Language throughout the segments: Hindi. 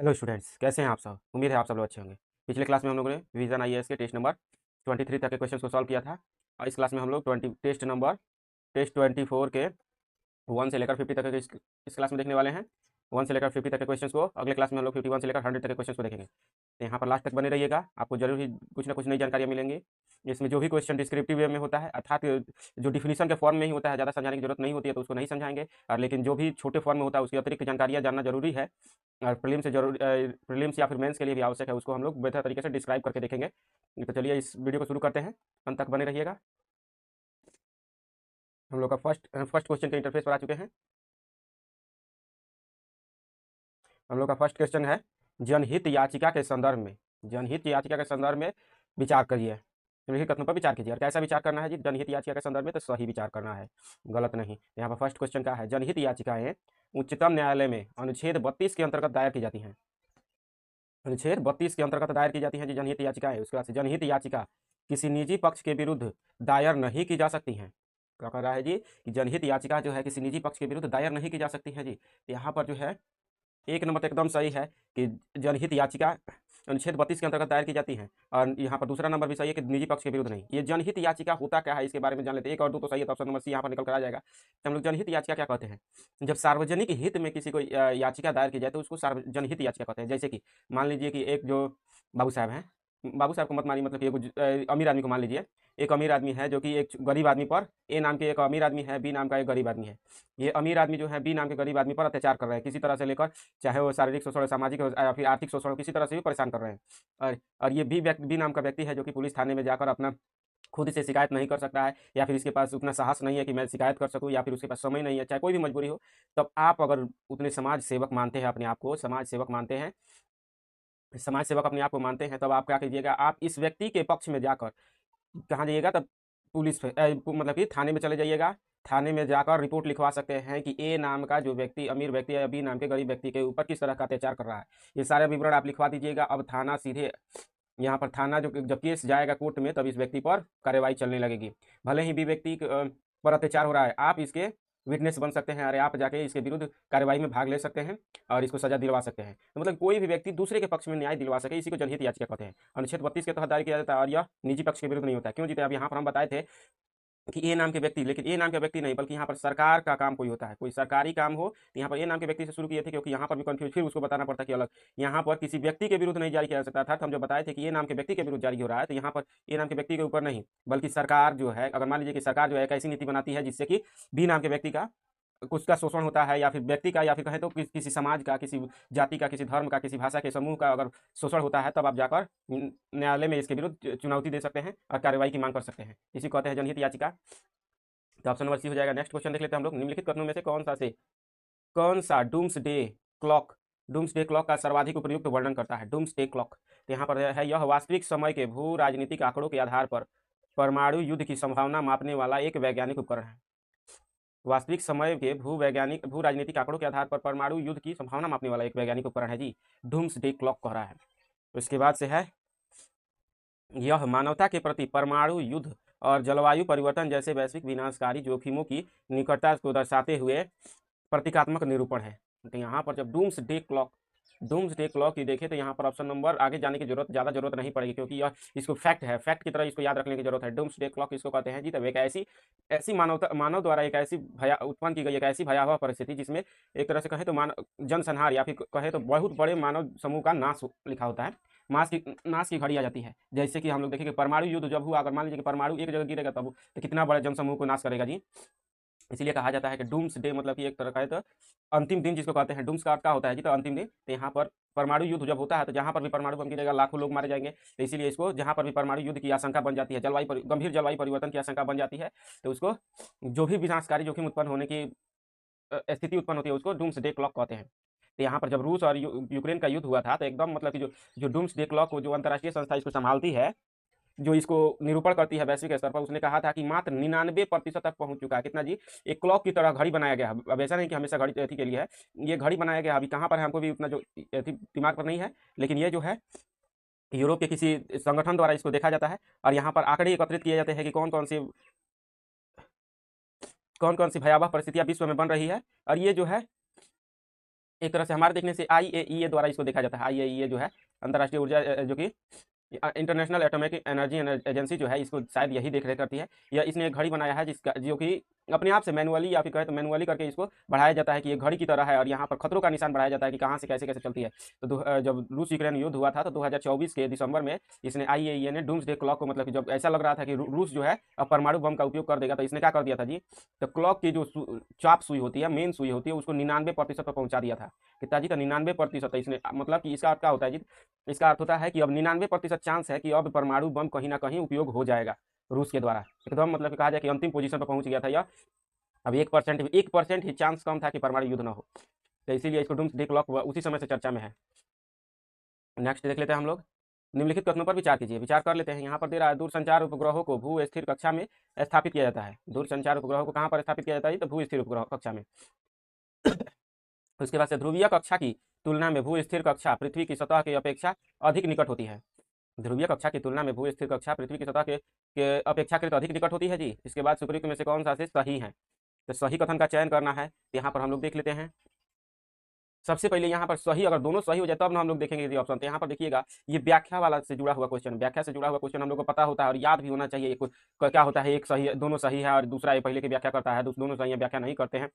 हेलो स्टूडेंट्स, कैसे हैं आप सब। उम्मीद है आप सब लोग अच्छे होंगे। पिछले क्लास में हम लोगों ने विजन आईएएस के टेस्ट नंबर 23 तक के क्वेश्चन को सॉल्व किया था और इस क्लास में हम लोग टेस्ट 24 के 1 से लेकर 50 तक के इस क्लास में देखने वाले हैं। 1 से लेकर 50 तक के क्वेश्चन को अगले क्लास में हम लोग 51 से लेकर 100 तक के क्वेश्चन को देखेंगे। तो यहाँ पर लास्ट तक बने रहिएगा, आपको जरूर ही कुछ ना कुछ नई जानकारियाँ मिलेंगी। इसमें जो भी क्वेश्चन डिस्क्रिप्टिव वे में होता है, अर्थात जो डिफिनीशन के फॉर्म में ही होता है, ज़्यादा समझाने की जरूरत नहीं होती है तो उसको नहीं समझाएंगे। और लेकिन जो भी छोटे फॉर्म में होता है उसकी अतिरिक्त जानकारियाँ जानना जरूरी है और प्रीलिम्स या फिर मेंस के लिए भी आवश्यक है, उसको हम लोग बेहतर तरीके से डिस्क्राइब करके देखेंगे। तो चलिए इस वीडियो को शुरू करते हैं, अंत तक बने रहिएगा। हम लोग का फर्स्ट क्वेश्चन के इंटरफेस पर आ चुके हैं। हम लोग का फर्स्ट क्वेश्चन है, जनहित याचिका के संदर्भ में, जनहित याचिका के संदर्भ में विचार करिए, निम्नलिखित कथनों पर विचार कीजिए। और कैसा विचार करना है जी, जनहित याचिका के संदर्भ में तो सही विचार करना है, गलत नहीं। यहाँ पर फर्स्ट क्वेश्चन का है, जनहित याचिकाएं उच्चतम न्यायालय में अनुच्छेद 32 के अंतर्गत दायर की जाती हैं। अनुच्छेद 32 के अंतर्गत दायर की जाती हैं जी जनहित याचिकाएं। उसके बाद से जनहित याचिका किसी निजी पक्ष के विरुद्ध दायर नहीं की जा सकती हैं। क्या कह रहा है जी कि जनहित याचिका जो है किसी निजी पक्ष के विरुद्ध दायर नहीं की जा सकती है जी। यहाँ पर जो है एक नंबर तो एकदम सही है कि जनहित याचिका अनुच्छेद 32 के अंतर्गत दायर की जाती है। और यहाँ पर दूसरा नंबर भी सही है कि निजी पक्ष के विरुद्ध नहीं। ये जनहित याचिका होता क्या है इसके बारे में जान लेते हैं। एक और दो तो सही है तो ऑप्शन नंबर सी यहाँ पर निकल कर आ जाएगा। तो हम लोग जनहित याचिका क्या कहते हैं, जब सार्वजनिक हित में किसी को याचिका दायर की जाए तो उसको जनहित याचिका कहते हैं। जैसे कि मान लीजिए कि एक जो बाबू साहब हैं, बाबू साहब को मत मानिए, मतलब कि एक अमीर आदमी को मान लीजिए। एक अमीर आदमी है जो कि एक गरीब आदमी पर, ए नाम के एक अमीर आदमी है, बी नाम का एक गरीब आदमी है। ये अमीर आदमी जो है बी नाम के गरीब आदमी पर अत्याचार कर रहे हैं किसी तरह से लेकर, चाहे वो शारीरिक शोषण, सामाजिक या फिर आर्थिक शोषण, किसी तरह से भी परेशान कर रहे हैं। और ये बी नाम का व्यक्ति है जो कि पुलिस थाने में जाकर अपना खुद से शिकायत नहीं कर सकता है, या फिर इसके पास उतना साहस नहीं है कि मैं शिकायत कर सकूं, या फिर उसके पास समय नहीं है, चाहे कोई भी मजबूरी हो। तब आप अगर उतने समाज सेवक मानते हैं, अपने आप को समाज सेवक मानते हैं, समाज सेवक अपने आप को मानते हैं, तब आप क्या कीजिएगा, आप इस व्यक्ति के पक्ष में जाकर कहाँ जाइएगा, तब मतलब कि थाने में चले जाइएगा। थाने में जाकर रिपोर्ट लिखवा सकते हैं कि ए नाम का जो व्यक्ति अमीर व्यक्ति है या बी नाम के गरीब व्यक्ति के ऊपर किस तरह का अत्याचार कर रहा है। ये सारे विवरण आप लिखवा दीजिएगा। अब थाना सीधे यहाँ पर थाना जो जब केस जाएगा कोर्ट में तब इस व्यक्ति पर कार्रवाई चलने लगेगी। भले ही बी व्यक्ति पर अत्याचार हो रहा है, आप इसके विटनेस बन सकते हैं, अरे आप जाके इसके विरुद्ध कार्रवाई में भाग ले सकते हैं और इसको सजा दिलवा सकते हैं। तो मतलब कोई भी व्यक्ति दूसरे के पक्ष में न्याय दिलवा सके, इसी को जनहित याचिका कहते हैं। अनुच्छेद 32 के तहत दायर किया जाता है और यह निजी पक्ष के विरुद्ध नहीं होता है। क्यों जीते, अब यहाँ पर हम बताए थे कि ए नाम के व्यक्ति, लेकिन ए नाम के व्यक्ति नहीं बल्कि यहाँ पर सरकार का काम कोई होता है, कोई सरकारी काम हो तो यहाँ पर ए नाम के व्यक्ति से शुरू किए थे, क्योंकि यहाँ पर भी कंफ्यूज, फिर उसको बताना पड़ता कि अलग यहाँ पर किसी व्यक्ति के विरुद्ध नहीं जारी किया जा सकता था। हम जो बताए थे कि ए नाम के व्यक्ति के विरुद्ध जारी हो रहा है, तो यहाँ पर ए नाम के व्यक्ति के ऊपर नहीं बल्कि सरकार जो है, अगर मान लीजिए कि सरकार जो है एक ऐसी नीति बनाती है जिससे कि बी नाम के व्यक्ति का कुछ का शोषण होता है, या फिर व्यक्ति का, या फिर कहें तो किसी समाज का, किसी जाति का, किसी धर्म का, किसी भाषा के समूह का अगर शोषण होता है, तब आप जाकर न्यायालय में इसके विरुद्ध चुनौती दे सकते हैं और कार्रवाई की मांग कर सकते हैं। इसी को कहते हैं जनहित याचिका। तो ऑप्शन नंबर सी हो जाएगा। नेक्स्ट क्वेश्चन देख लेते हैं हम लोग, निम्नलिखित कथनों में से कौन सा डूम्स डे क्लॉक का सर्वाधिक उपयुक्त वर्णन करता है। डूम्स डे क्लॉक, तो यहाँ पर है, यह वास्तविक समय के भू राजनीतिक आंकड़ों के आधार पर परमाणु युद्ध की संभावना मापने वाला एक वैज्ञानिक उपकरण है। वास्तविक समय के भू राजनीतिक आंकड़ों के आधार पर परमाणु युद्ध की संभावना मापने वाला एक वैज्ञानिक उपकरण है जी, डूम्स डे क्लॉक कह रहा है। उसके बाद से है, यह मानवता के प्रति परमाणु युद्ध और जलवायु परिवर्तन जैसे वैश्विक विनाशकारी जोखिमों की निकटता को दर्शाते हुए प्रतीकात्मक निरूपण है। तो यहाँ पर जब डूम्स डे क्लॉक की देखें तो यहाँ पर ऑप्शन नंबर आगे जाने की ज़्यादा जरूरत नहीं पड़ेगी, क्योंकि यह इसको फैक्ट की तरह इसको याद रखने की जरूरत है। डूम्स डे क्लॉक इसको कहते हैं जी, तब एक ऐसी मानव द्वारा एक ऐसी उत्पन्न की गई एक ऐसी भयावह परिस्थिति जिसमें एक तरह से कहें तो जनसंहार, या फिर कहें तो बहुत बड़े मानव समूह का नाश लिखा होता है, नाश की घड़ी आ जाती है। जैसे कि हम लोग देखेंगे परमाणु युद्ध जब हुआ, अगर मान लीजिए कि परमाणु एक जगह गिरेगा तब तो कितना बड़े जनसमूह को नाश करेगा जी। इसीलिए कहा जाता है कि डूम्स डे मतलब कि एक तरह का है तो अंतिम दिन जिसको कहते हैं। डूम्स का अर्थ क्या होता है जी, तो अंतिम दिन। तो यहाँ पर परमाणु युद्ध जब होता है तो जहाँ पर भी परमाणु बम गिरेगा लाखों लोग मारे जाएंगे, तो इसीलिए इसको जहाँ पर भी परमाणु युद्ध की आशंका बन जाती है, गंभीर जलवायु परिवर्तन की आशंका बन जाती है, तो उसको जो भी विनाशकारी जोखिम उत्पन्न होने की स्थिति उत्पन्न होती है उसको डूम्स डे क्लॉक कहते हैं। तो यहाँ पर जब रूस और यूक्रेन का युद्ध हुआ था तो एकदम मतलब कि जो डूम्स डे क्लॉक को जो अंतर्राष्ट्रीय संस्था इसको संभालती है, जो इसको निरूपण करती है वैश्विक स्तर पर, उसने कहा था कि मात्र 99% तक पहुंच चुका है। कितना जी, एक क्लॉक की तरह घड़ी बनाया गया है। अब ऐसा नहीं कि हमेशा घड़ी अथी के लिए है, ये घड़ी बनाया गया अभी कहाँ पर है हमको भी उतना जो दिमाग पर नहीं है, लेकिन ये जो है यूरोप के किसी संगठन द्वारा इसको देखा जाता है और यहाँ पर आंकड़े एकत्रित किए जाते हैं कि कौन कौन सी भयावह परिस्थितियां विश्व में बन रही है। और ये जो है एक तरह से हमारे देखने से IAEA द्वारा इसको देखा जाता है। IAEA जो है अंतर्राष्ट्रीय ऊर्जा जो कि इंटरनेशनल एटॉमिक एनर्जी एजेंसी जो है, इसको शायद यही देख रेख करती है। या इसने एक घड़ी बनाया है जिसका जो कि अपने आप से मैनुअली या फिर कहे तो मैनुअली करके इसको बढ़ाया जाता है कि ये घड़ी की तरह है, और यहाँ पर खतरों का निशान बढ़ाया जाता है कि कहाँ से कैसे कैसे चलती है। तो जब रूस यूक्रेन युद्ध हुआ था तो 2024 के दिसंबर में इसने IAEA ने डूम्सडे क्लॉक को, मतलब कि जब ऐसा लग रहा था कि रूस जो है अब परमाणु बम का उपयोग कर देगा, तो इसने क्या कर दिया था जी, तो क्लॉक की जो चाप सुई होती है, मेन सुई होती है, उसको 99% पर पहुंचा दिया था। कितना जी, तो 99%। इसने मतलब कि इसका अर्थ क्या होता है जी, इसका अर्थ होता है कि अब 99% चांस है कि अब परमाणु बम कहीं ना कहीं उपयोग हो जाएगा रूस के द्वारा। एकदम मतलब कि कहा जाए कि अंतिम पोजीशन पर पहुंच गया था यह। अब 1% ही चांस कम था कि परमाणु युद्ध ना हो, तो इसीलिए इसको डूम्सडे क्लॉक उसी समय से चर्चा में है। नेक्स्ट देख लेते हैं हम लोग। निम्नलिखित कथनों पर विचार कीजिए। विचार कर लेते हैं। यहाँ पर दे रहा है दूरसंचार उपग्रहों को भू स्थिर कक्षा में स्थापित किया जाता है। दूरसंचार उपग्रहों को कहाँ पर स्थापित किया जाता है? तो भू स्थिर उपग्रह कक्षा में। उसके बाद से ध्रुवीय कक्षा की तुलना में भू स्थिर कक्षा पृथ्वी की सतह की अपेक्षा अधिक निकट होती है। ध्रुवीय कक्षा की तुलना में भू स्थिर कक्षा पृथ्वी की सतह के अपेक्षाकृत अधिक निकट होती है जी। इसके बाद सुपरयुक्त में से कौन सा से सही है? तो सही कथन का चयन करना है। यहाँ पर हम लोग देख लेते हैं। सबसे पहले यहाँ पर सही, अगर दोनों सही हो जाए तब ना हम लोग देखेंगे ये ऑप्शन। तो यहाँ पर देखिएगा, ये व्याख्या वाला से जुड़ा हुआ क्वेश्चन, व्याख्या से जुड़ा हुआ क्वेश्चन हम लोग को पता होता है और याद भी होना चाहिए। क्या होता है, एक सही, दोनों सही है और दूसरा पहले की व्याख्या करता है, दोनों सही है व्याख्या नहीं करते हैं।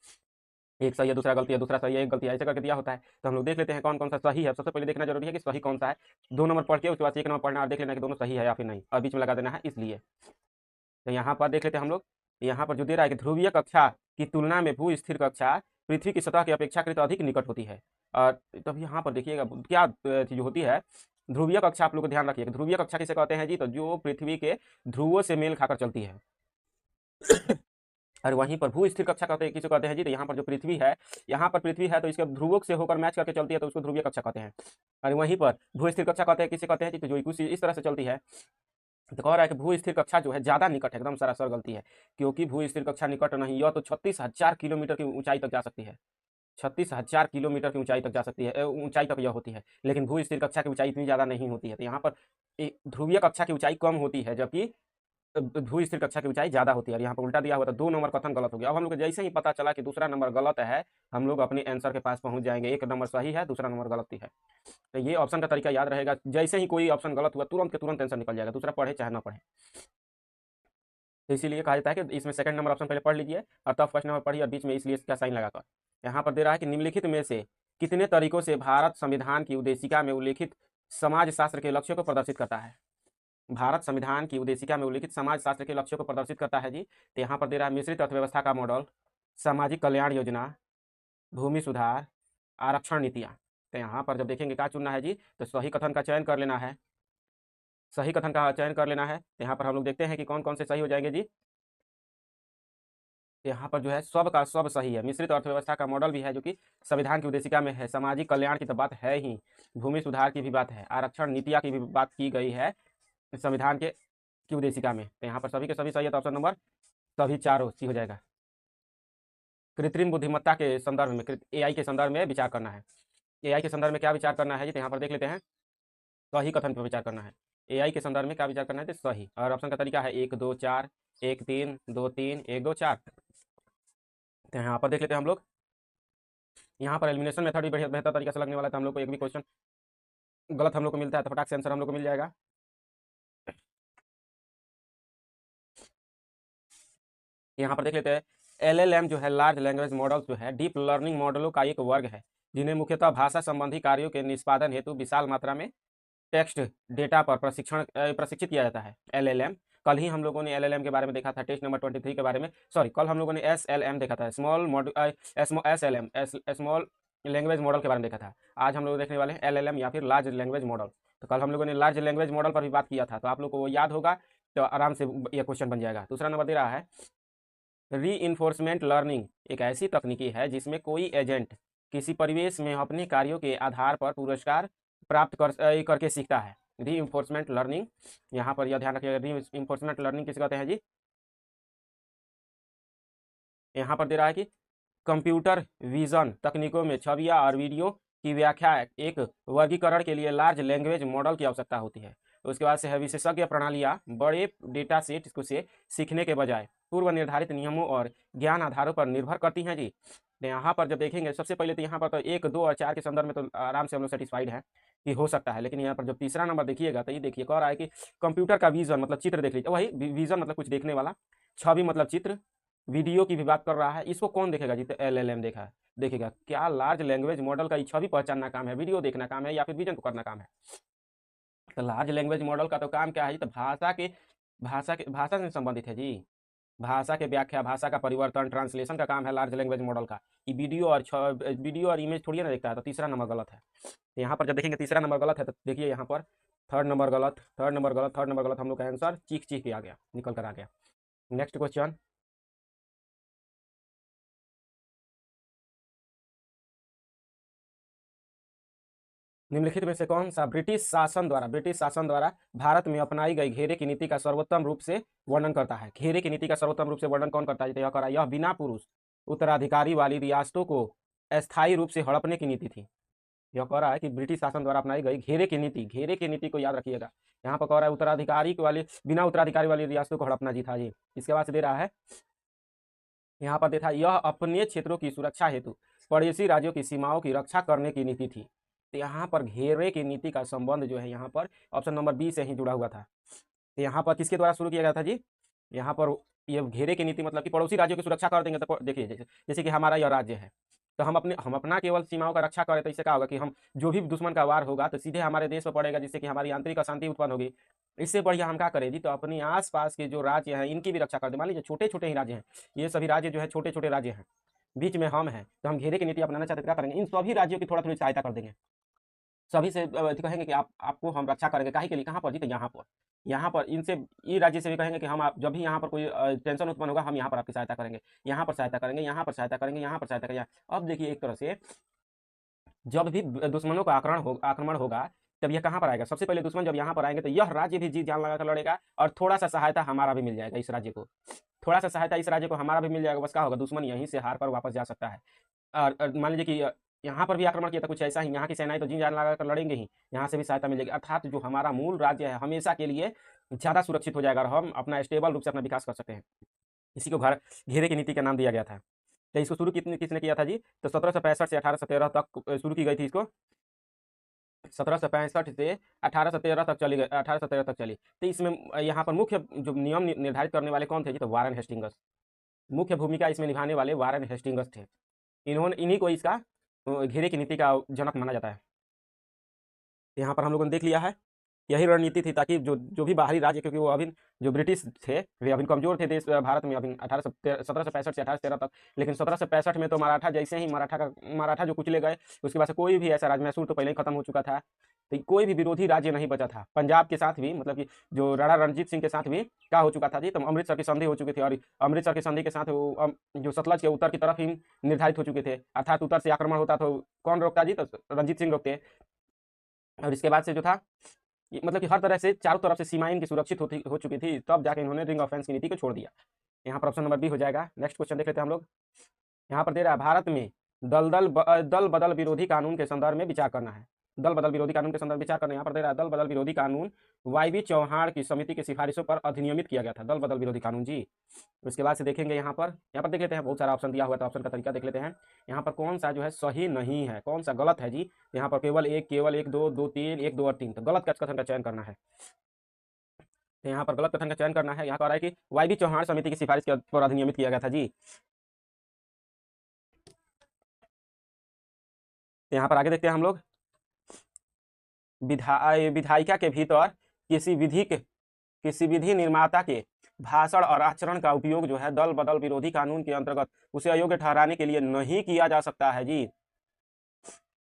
एक सही है दूसरा गलती है, दूसरा सही है एक गलती है, ऐसे करके दिया होता है। तो हम लोग देख लेते हैं कौन कौन सा सही है। सबसे पहले देखना जरूरी है कि सही कौन सा है। 2 नंबर पढ़ के उसके बाद 1 नंबर पढ़ना और देख लेना कि दोनों सही है या फिर नहीं, और बीच में लगा देना है इसलिए। तो यहाँ पर देख लेते हैं हम लोग। यहाँ पर जो दे रहा है कि ध्रुवीय कक्षा की तुलना में भू स्थिर कक्षा पृथ्वी की सतह की अपेक्षाकृत अधिक निकट होती है। और तब यहाँ पर देखिएगा क्या चीज होती है। ध्रुवीय कक्षा आप लोग को ध्यान रखिएगा। ध्रुवीय कक्षा किसे कहते हैं जी? तो जो पृथ्वी के ध्रुवों से मेल खाकर चलती है। और वहीं पर भू स्थिर कक्षा कहते हैं, किसे कहते हैं जी? तो यहाँ पर जो पृथ्वी है, यहाँ पर पृथ्वी है तो इसके ध्रुवों से होकर मैच करके चलती है, तो उसको ध्रुवीय कक्षा कहते हैं। और वहीं पर भू स्थिर कक्षा कहते हैं, किसे कहते हैं जी? तो जो कुछ इस तरह से चलती है। तो कह रहा है कि भू स्थिर कक्षा जो है ज्यादा निकट है, एकदम सरासर गलती है, क्योंकि भू स्थिर कक्षा निकट नहीं, यह तो 36,000 किलोमीटर की ऊंचाई तक जा सकती है। 36,000 किलोमीटर की ऊंचाई तक जा सकती है, ऊंचाई तक यह होती है। लेकिन भू स्थिर कक्षा की ऊंचाई इतनी ज्यादा नहीं होती है। तो यहाँ पर ध्रुवीय कक्षा की ऊंचाई कम होती है, जबकि भू स्थिर कक्षा की ऊंचाई ज्यादा होती है। और यहाँ पर उल्टा दिया हुआ था। 2 नंबर कथन गलत हो गया। अब हम लोग जैसे ही पता चला कि दूसरा नंबर गलत है, हम लोग अपने आंसर के पास पहुंच जाएंगे। 1 नंबर सही है, दूसरा नंबर गलत है। तो ये ऑप्शन का तरीका याद रहेगा। जैसे ही कोई ऑप्शन गलत हुआ, तुरंत के तुरंत आंसर निकल जाएगा, दूसरा पढ़े चाहे ना पढ़े। तो इसीलिए कहा जाता है कि इसमें सेकंड नंबर ऑप्शन पहले पढ़ लीजिए और तब फर्स्ट नंबर पढ़िए, और बीच में इसलिए इसका साइन लगाकर। यहाँ पर दे रहा है कि निम्नलिखित में से कितने तरीकों से भारत संविधान की उद्देशिका में उल्लेखित समाज शास्त्र के लक्ष्यों को प्रदर्शित करता है? भारत संविधान की उद्देशिका में उल्लेखित समाज शास्त्र के लक्ष्यों को प्रदर्शित करता है जी। तो यहाँ पर दे रहा है मिश्रित अर्थव्यवस्था का मॉडल, सामाजिक कल्याण योजना, भूमि सुधार, आरक्षण नीतियाँ। तो यहाँ पर जब देखेंगे क्या चुनना है जी, तो सही कथन का चयन कर लेना है। सही कथन का चयन कर लेना है। तो यहाँ पर हम लोग देखते हैं कि कौन कौन से सही हो जाएंगे जी। यहाँ पर जो है सब का सब सही है। मिश्रित अर्थव्यवस्था का मॉडल भी है जो कि संविधान की उद्देशिका में है। सामाजिक कल्याण की तो बात है ही, भूमि सुधार की भी बात है, आरक्षण नीतियाँ की भी बात की गई है संविधान के की उद्देशिका में। तो यहाँ पर सभी के सभी सही है। तो ऑप्शन नंबर सभी चारों सी हो जाएगा। कृत्रिम बुद्धिमत्ता के संदर्भ में, AI के संदर्भ में विचार करना है। AI के संदर्भ में क्या विचार करना है जी? तो यहाँ पर देख लेते हैं। सही कथन पर विचार करना है। AI के संदर्भ में क्या विचार करना है? तो सही। और ऑप्शन का तरीका है 1 2 4, 1 3 2 3 1 2 4। तो यहाँ पर देख लेते हैं हम लोग। यहाँ पर एलिमिनेशन मेथड भी बेहतर तरीके से लगने वाला था हम लोग को। एक भी क्वेश्चन गलत हम लोग को मिलता है तो फटाक से आंसर हम लोग को मिल जाएगा। यहाँ पर देख लेते हैं। LLM जो है, लार्ज लैंग्वेज मॉडल जो है, डीप लर्निंग मॉडलों का एक वर्ग है जिन्हें मुख्यतः भाषा संबंधी कार्यों के निष्पादन हेतु विशाल मात्रा में टेक्स्ट डेटा पर प्रशिक्षित किया जाता है। LLM, कल ही हम लोगों ने LLM के बारे में देखा था, टेस्ट नंबर 23 के बारे में। सॉरी, कल हम लोगों ने SLM देखा था, स्मॉल लैंग्वेज मॉडल के बारे में देखा था। आज हम लोग देखने वाले हैं LLM या फिर लार्ज लैंग्वेज मॉडल। तो कल हम लोगों ने लार्ज लैंग्वेज मॉडल पर भी बात किया था, तो आप लोग को वो याद होगा, तो आराम से यह क्वेश्चन बन जाएगा। दूसरा नंबर दे रहा है रीइंफोर्समेंट लर्निंग एक ऐसी तकनीकी है जिसमें कोई एजेंट किसी परिवेश में अपने कार्यों के आधार पर पुरस्कार प्राप्त करके सीखता है। रीइंफोर्समेंट लर्निंग, यहाँ पर यह ध्यान रखिएगा, रीइंफोर्समेंट लर्निंग किसे कहते हैं जी? यहाँ पर दे रहा है कि कंप्यूटर विजन तकनीकों में छवियां और वीडियो की व्याख्या एक वर्गीकरण के लिए लार्ज लैंग्वेज मॉडल की आवश्यकता होती है। उसके बाद से है विशेषज्ञ प्रणालियां बड़े डेटा सेट को से सीखने के बजाय पूर्व निर्धारित नियमों और ज्ञान आधारों पर निर्भर करती हैं जी। तो यहाँ पर जब देखेंगे सबसे पहले तो यहाँ पर तो 1, 2 और 4 के संदर्भ में तो आराम से हम लोग सेटिस्फाइड हैं कि हो सकता है, लेकिन यहाँ पर जब तीसरा नंबर देखिएगा तो ये देखिए कह रहा है कि कंप्यूटर का विजन मतलब चित्र देख लीजिए, वही विजन मतलब कुछ देखने वाला, छवि मतलब चित्र, वीडियो की भी बात कर रहा है, इसको कौन देखेगा जी? तो LLM देखेगा। क्या लार्ज लैंग्वेज मॉडल का ये छवि पहचानना काम है, वीडियो देखना काम है, या फिर विजन को करना काम है? तो लार्ज लैंग्वेज मॉडल का तो काम क्या है जी? तो भाषा से संबंधित है जी। भाषा के व्याख्या, भाषा का परिवर्तन, ट्रांसलेशन का काम है लार्ज लैंग्वेज मॉडल का। ये वीडियो और इमेज थोड़ी ना देखता है, तो तीसरा नंबर गलत है। तो यहाँ पर जब देखेंगे तीसरा नंबर गलत है तो देखिए यहाँ पर थर्ड नंबर गलत, थर्ड नंबर गलत, थर्ड नंबर गलत, हम लोग का आंसर चीख चीख के आ गया, निकल कर आ गया। नेक्स्ट क्वेश्चन, निम्नलिखित में से कौन सा ब्रिटिश शासन द्वारा भारत में अपनाई गई घेरे की नीति का सर्वोत्तम रूप से वर्णन करता है? घेरे की नीति का सर्वोत्तम रूप से वर्णन कौन करता है? तो यह करा, यह बिना पुरुष उत्तराधिकारी वाली रियासतों को अस्थायी रूप से हड़पने की नीति थी। यह कह रहा है कि ब्रिटिश शासन द्वारा अपनाई गई घेरे की नीति को याद रखिएगा। यहाँ पर कह रहा है बिना उत्तराधिकारी वाली रियासतों को हड़पना जी था जी। इसके बाद से दे रहा है, यहाँ पर देखा, यह अपने क्षेत्रों की सुरक्षा हेतु पड़ोसी राज्यों की सीमाओं की रक्षा करने की नीति थी। तो यहाँ पर घेरे की नीति का संबंध जो है यहाँ पर ऑप्शन नंबर बी से ही जुड़ा हुआ था। तो यहाँ पर किसके द्वारा शुरू किया गया था जी? यहाँ पर ये घेरे की नीति मतलब कि पड़ोसी राज्यों की सुरक्षा कर देंगे। तो देखिए जैसे कि हमारा यह राज्य है, तो हम अपना केवल सीमाओं का रक्षा करें, तो इससे क्या होगा कि हम जो भी दुश्मन का वार होगा तो सीधे हमारे देश पर पड़ेगा, जिससे कि हमारी आंतरिक अशांति उत्पन्न होगी। इससे बढ़िया हम क्या करें जी? तो अपनी आसपास के जो राज्य हैं इनकी भी रक्षा कर दें। मान लीजिए छोटे छोटे ही राज्य हैं, ये सभी राज्य जो है छोटे छोटे राज्य हैं, बीच में हम हैं, तो हम घेरे की नीति अपनाना चाहते हैं, क्या करेंगे? इन सभी राज्यों की थोड़ा थोड़ी सहायता कर देंगे, सभी से कहेंगे कि आपको हम रक्षा करेंगे। काहे के लिए? कहाँ पर जी? तो यहाँ पर इनसे, ये राज्य से भी कहेंगे कि हम आप जब भी यहाँ पर कोई टेंशन उत्पन्न होगा हम यहाँ पर आपकी सहायता करेंगे, यहाँ पर सहायता करेंगे, यहाँ पर सहायता करेंगे, यहाँ पर सहायता करेंगे। अब देखिए एक तरह से जब भी दुश्मनों का आक्रमण होगा तब यह कहाँ पर आएगा? सबसे पहले दुश्मन जब यहाँ पर आएंगे तो यह राज्य भी जी जान लगा कर लड़ेगा, और थोड़ा सा सहायता हमारा भी मिल जाएगा इस राज्य को, थोड़ा सा सहायता इस राज्य को हमारा भी मिल जाएगा। बस क्या होगा? दुश्मन यहीं से हार कर वापस जा सकता है। और मान लीजिए कि यहाँ पर भी आक्रमण किया था कुछ ऐसा ही, यहाँ की सेनाएं तो जी जान लगा कर लड़ेंगे ही, यहाँ से भी सहायता मिलेगी, अर्थात जो हमारा मूल राज्य है हमेशा के लिए ज़्यादा सुरक्षित हो जाएगा और हम अपना स्टेबल रूप से अपना विकास कर सकते हैं। इसी को घेरे की नीति का नाम दिया गया था। तो इसको शुरू किसने किया था जी? तो 1765 से 1813 तक शुरू की गई थी इसको। 1765 से 1813 तक चली गई, 1813 तक चली। तो इसमें यहाँ पर मुख्य जो नियम निर्धारित करने वाले कौन थे जी? तो वारेन हेस्टिंगस। मुख्य भूमिका इसमें निभाने वाले वारेन हेस्टिंगस थे। इन्हीं को इसका घेरे की नीति का जनक माना जाता है। यहाँ पर हम लोगों ने देख लिया है, यही रणनीति थी ताकि जो भी बाहरी राज्य, क्योंकि वो अभी जो ब्रिटिश थे वे अभी कमजोर थे देश भारत में अभी 1765 से 1813 तक। लेकिन 1765 में तो मराठा जैसे ही मराठा जो कुचले गए, उसके बाद से कोई भी ऐसा राज्य, मैसूर तो पहले ही खत्म हो चुका था, तो कोई भी विरोधी राज्य नहीं बचा था। पंजाब के साथ भी, मतलब कि जो राणा रणजीत सिंह के साथ भी क्या हो चुका था जी? तो अमृतसर की संधि हो चुकी थी, और अमृतसर की संधि के साथ वो जो सतलज के उत्तर की तरफ ही निर्धारित हो चुके थे, अर्थात उत्तर से आक्रमण होता तो कौन रोकता जी? तो रणजीत सिंह रोकते। और इसके बाद से जो था मतलब कि हर तरह से चारों तरफ से सीमाएं इनकी सुरक्षित हो चुकी थी, तब जाके इन्होंने रिंग ऑफ फेंस की नीति को छोड़ दिया। यहाँ पर ऑप्शन नंबर बी हो जाएगा। नेक्स्ट क्वेश्चन देख लेते हैं हम लोग। यहाँ पर दे रहा है, भारत में दल बदल विरोधी कानून के संदर्भ में विचार करना है। दल बदल विरोधी कानून के संदर्भ में विचार करना, यहाँ पर दे रहा है दल बदल विरोधी कानून वाई चौहान की समिति की सिफारिशों पर अधिनियमित किया गया था। दल बदल विरोधी कानून जी। उसके बाद से देखेंगे यहाँ पर देख लेते हैं, बहुत सारा ऑप्शन दिया हुआ है तो ऑप्शन का तरीका देख लेते हैं। यहाँ पर कौन सा जो है सही नहीं है, कौन सा गलत है जी? यहाँ पर केवल एक, दो, दो, तीन, एक, दो और तीन, तो गलत कथन का चयन करना है। तो यहाँ पर गलत कथन का चयन करना है। यहाँ पर आ रहा है कि वाई चौहान समिति की सिफारिश पर अधिनियमित किया गया था जी। तो यहाँ पर आगे देखते हैं हम लोग, विधायिका के भीतर किसी विधि निर्माता के भाषण और आचरण का उपयोग जो है दल बदल विरोधी कानून के अंतर्गत उसे अयोग्य ठहराने के लिए नहीं किया जा सकता है जी।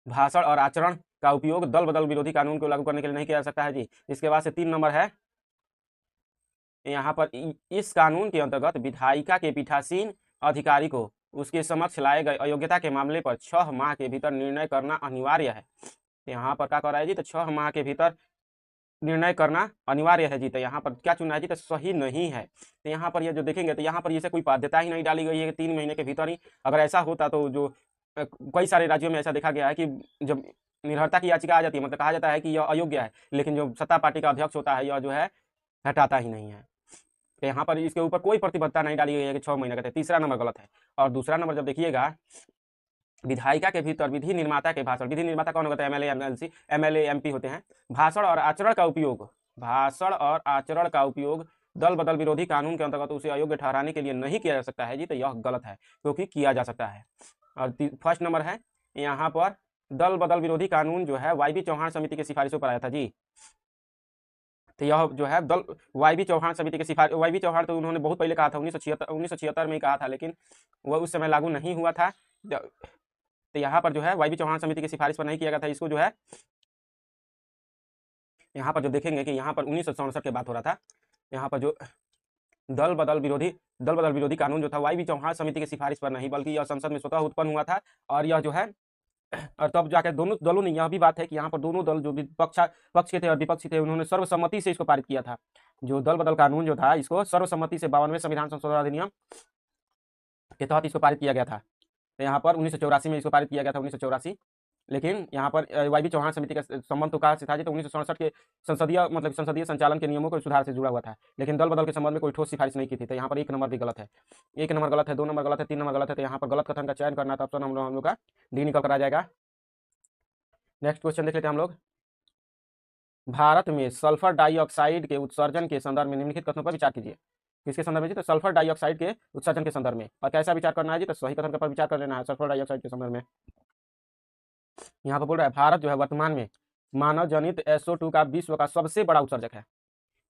भाषण और आचरण का उपयोग दल बदल विरोधी कानून को लागू करने के लिए नहीं किया जा सकता है जी। इसके बाद से 3 नंबर है, यहाँ पर इस कानून के अंतर्गत विधायिका के पीठासीन अधिकारी को उसके समक्ष लाए गए अयोग्यता के मामले पर 6 माह के भीतर निर्णय करना अनिवार्य है। यहाँ पर क्या कर रहा है जी? तो 6 माह के भीतर निर्णय करना अनिवार्य है जी। तो यहाँ पर क्या चुना है जी? तो सही नहीं है। तो यहाँ पर ये जो देखेंगे तो यहाँ पर ये कोई बाध्यता ही नहीं डाली गई है कि 3 महीने के भीतर ही। अगर ऐसा होता तो जो कई सारे राज्यों में ऐसा देखा गया है कि जब निर्भरता की याचिका आ जाती है, मतलब कहा जाता है कि यह अयोग्य है, लेकिन जो सत्ता पार्टी का अध्यक्ष होता है यह जो है हटाता ही नहीं है। तो यहाँ पर इसके ऊपर कोई प्रतिबद्धता नहीं डाली गई है कि 6 महीने का है। तीसरा नंबर गलत है। और दूसरा नंबर जब देखिएगा, विधायिका के भीतर विधि निर्माता के भाषण, विधि निर्माता कौन होता है? एमएलए, एमएलसी, एमएलए, एमपी होते हैं। भाषण और आचरण का उपयोग, भाषण और आचरण का उपयोग दल बदल विरोधी कानून के अंतर्गत उसे अयोग्य ठहराने के लिए नहीं किया जा सकता है जी, तो यह गलत है, क्योंकि किया जा सकता है। और फर्स्ट नंबर है, यहाँ पर दल बदल विरोधी कानून जो है वाई बी चौहान समिति की सिफारिशों पर आया था जी। तो यह जो है दल वाई बी चौहान समिति की सिफारिश, वाई बी चौहान तो उन्होंने बहुत पहले कहा था, 1976 में ही कहा था, लेकिन वह उस समय लागू नहीं हुआ था। तो यहाँ पर जो है वाई बी चौहान समिति की सिफारिश पर नहीं किया गया था। इसको जो है यहाँ पर जो देखेंगे कि यहाँ पर 1967 की बात हो रहा था। यहाँ पर जो दल बदल विरोधी कानून जो था वाई बी चौहान समिति की सिफारिश पर नहीं, बल्कि यह संसद में स्वतः उत्पन्न हुआ था। और यह जो है और तब जाकर दोनों दलों ने, यह भी बात है कि यहाँ पर दोनों दल जो भी पक्ष के थे और विपक्षी थे, उन्होंने सर्वसम्मति से इसको पारित किया था। जो दल बदल कानून जो था, इसको सर्वसम्मति से 52वें संविधान संशोधन अधिनियम के तहत इसको पारित किया गया था। तो यहाँ पर 1984 में इसको पारित किया गया था, 1984। लेकिन यहाँ पर वाई बी चौहान समिति का संबंध तो कहाँ से था जी? तो 1967 के संसदीय संचालन के नियमों के सुधार से जुड़ा हुआ था, लेकिन दल बदल के संबंध में कोई ठोस सिफारिश नहीं की थी। तो यहाँ पर एक नंबर भी गलत है, एक नंबर गलत है, 2 नंबर गलत है, 3 नंबर गलत है। तो यहाँ पर गलत कथन का चयन करना था, ऑप्शन हम लोग का डी निकल कर आ जाएगा। नेक्स्ट क्वेश्चन देख लेते हैं हम लोग। भारत में सल्फर डाइऑक्साइड के उत्सर्जन के संदर्भ में निम्नलिखित कथनों पर विचार कीजिए। किसके संदर्भ में जी? तो सल्फर डाइऑक्साइड के उत्सर्जन के संदर्भ में। और कैसा विचार करना है जी? तो सही कथन पर विचार कर लेना है सल्फर डाइऑक्साइड के संदर्भ में। यहाँ पर बोल रहा है भारत जो है वर्तमान में मानव जनित SO2 का विश्व का सबसे बड़ा उत्सर्जक है।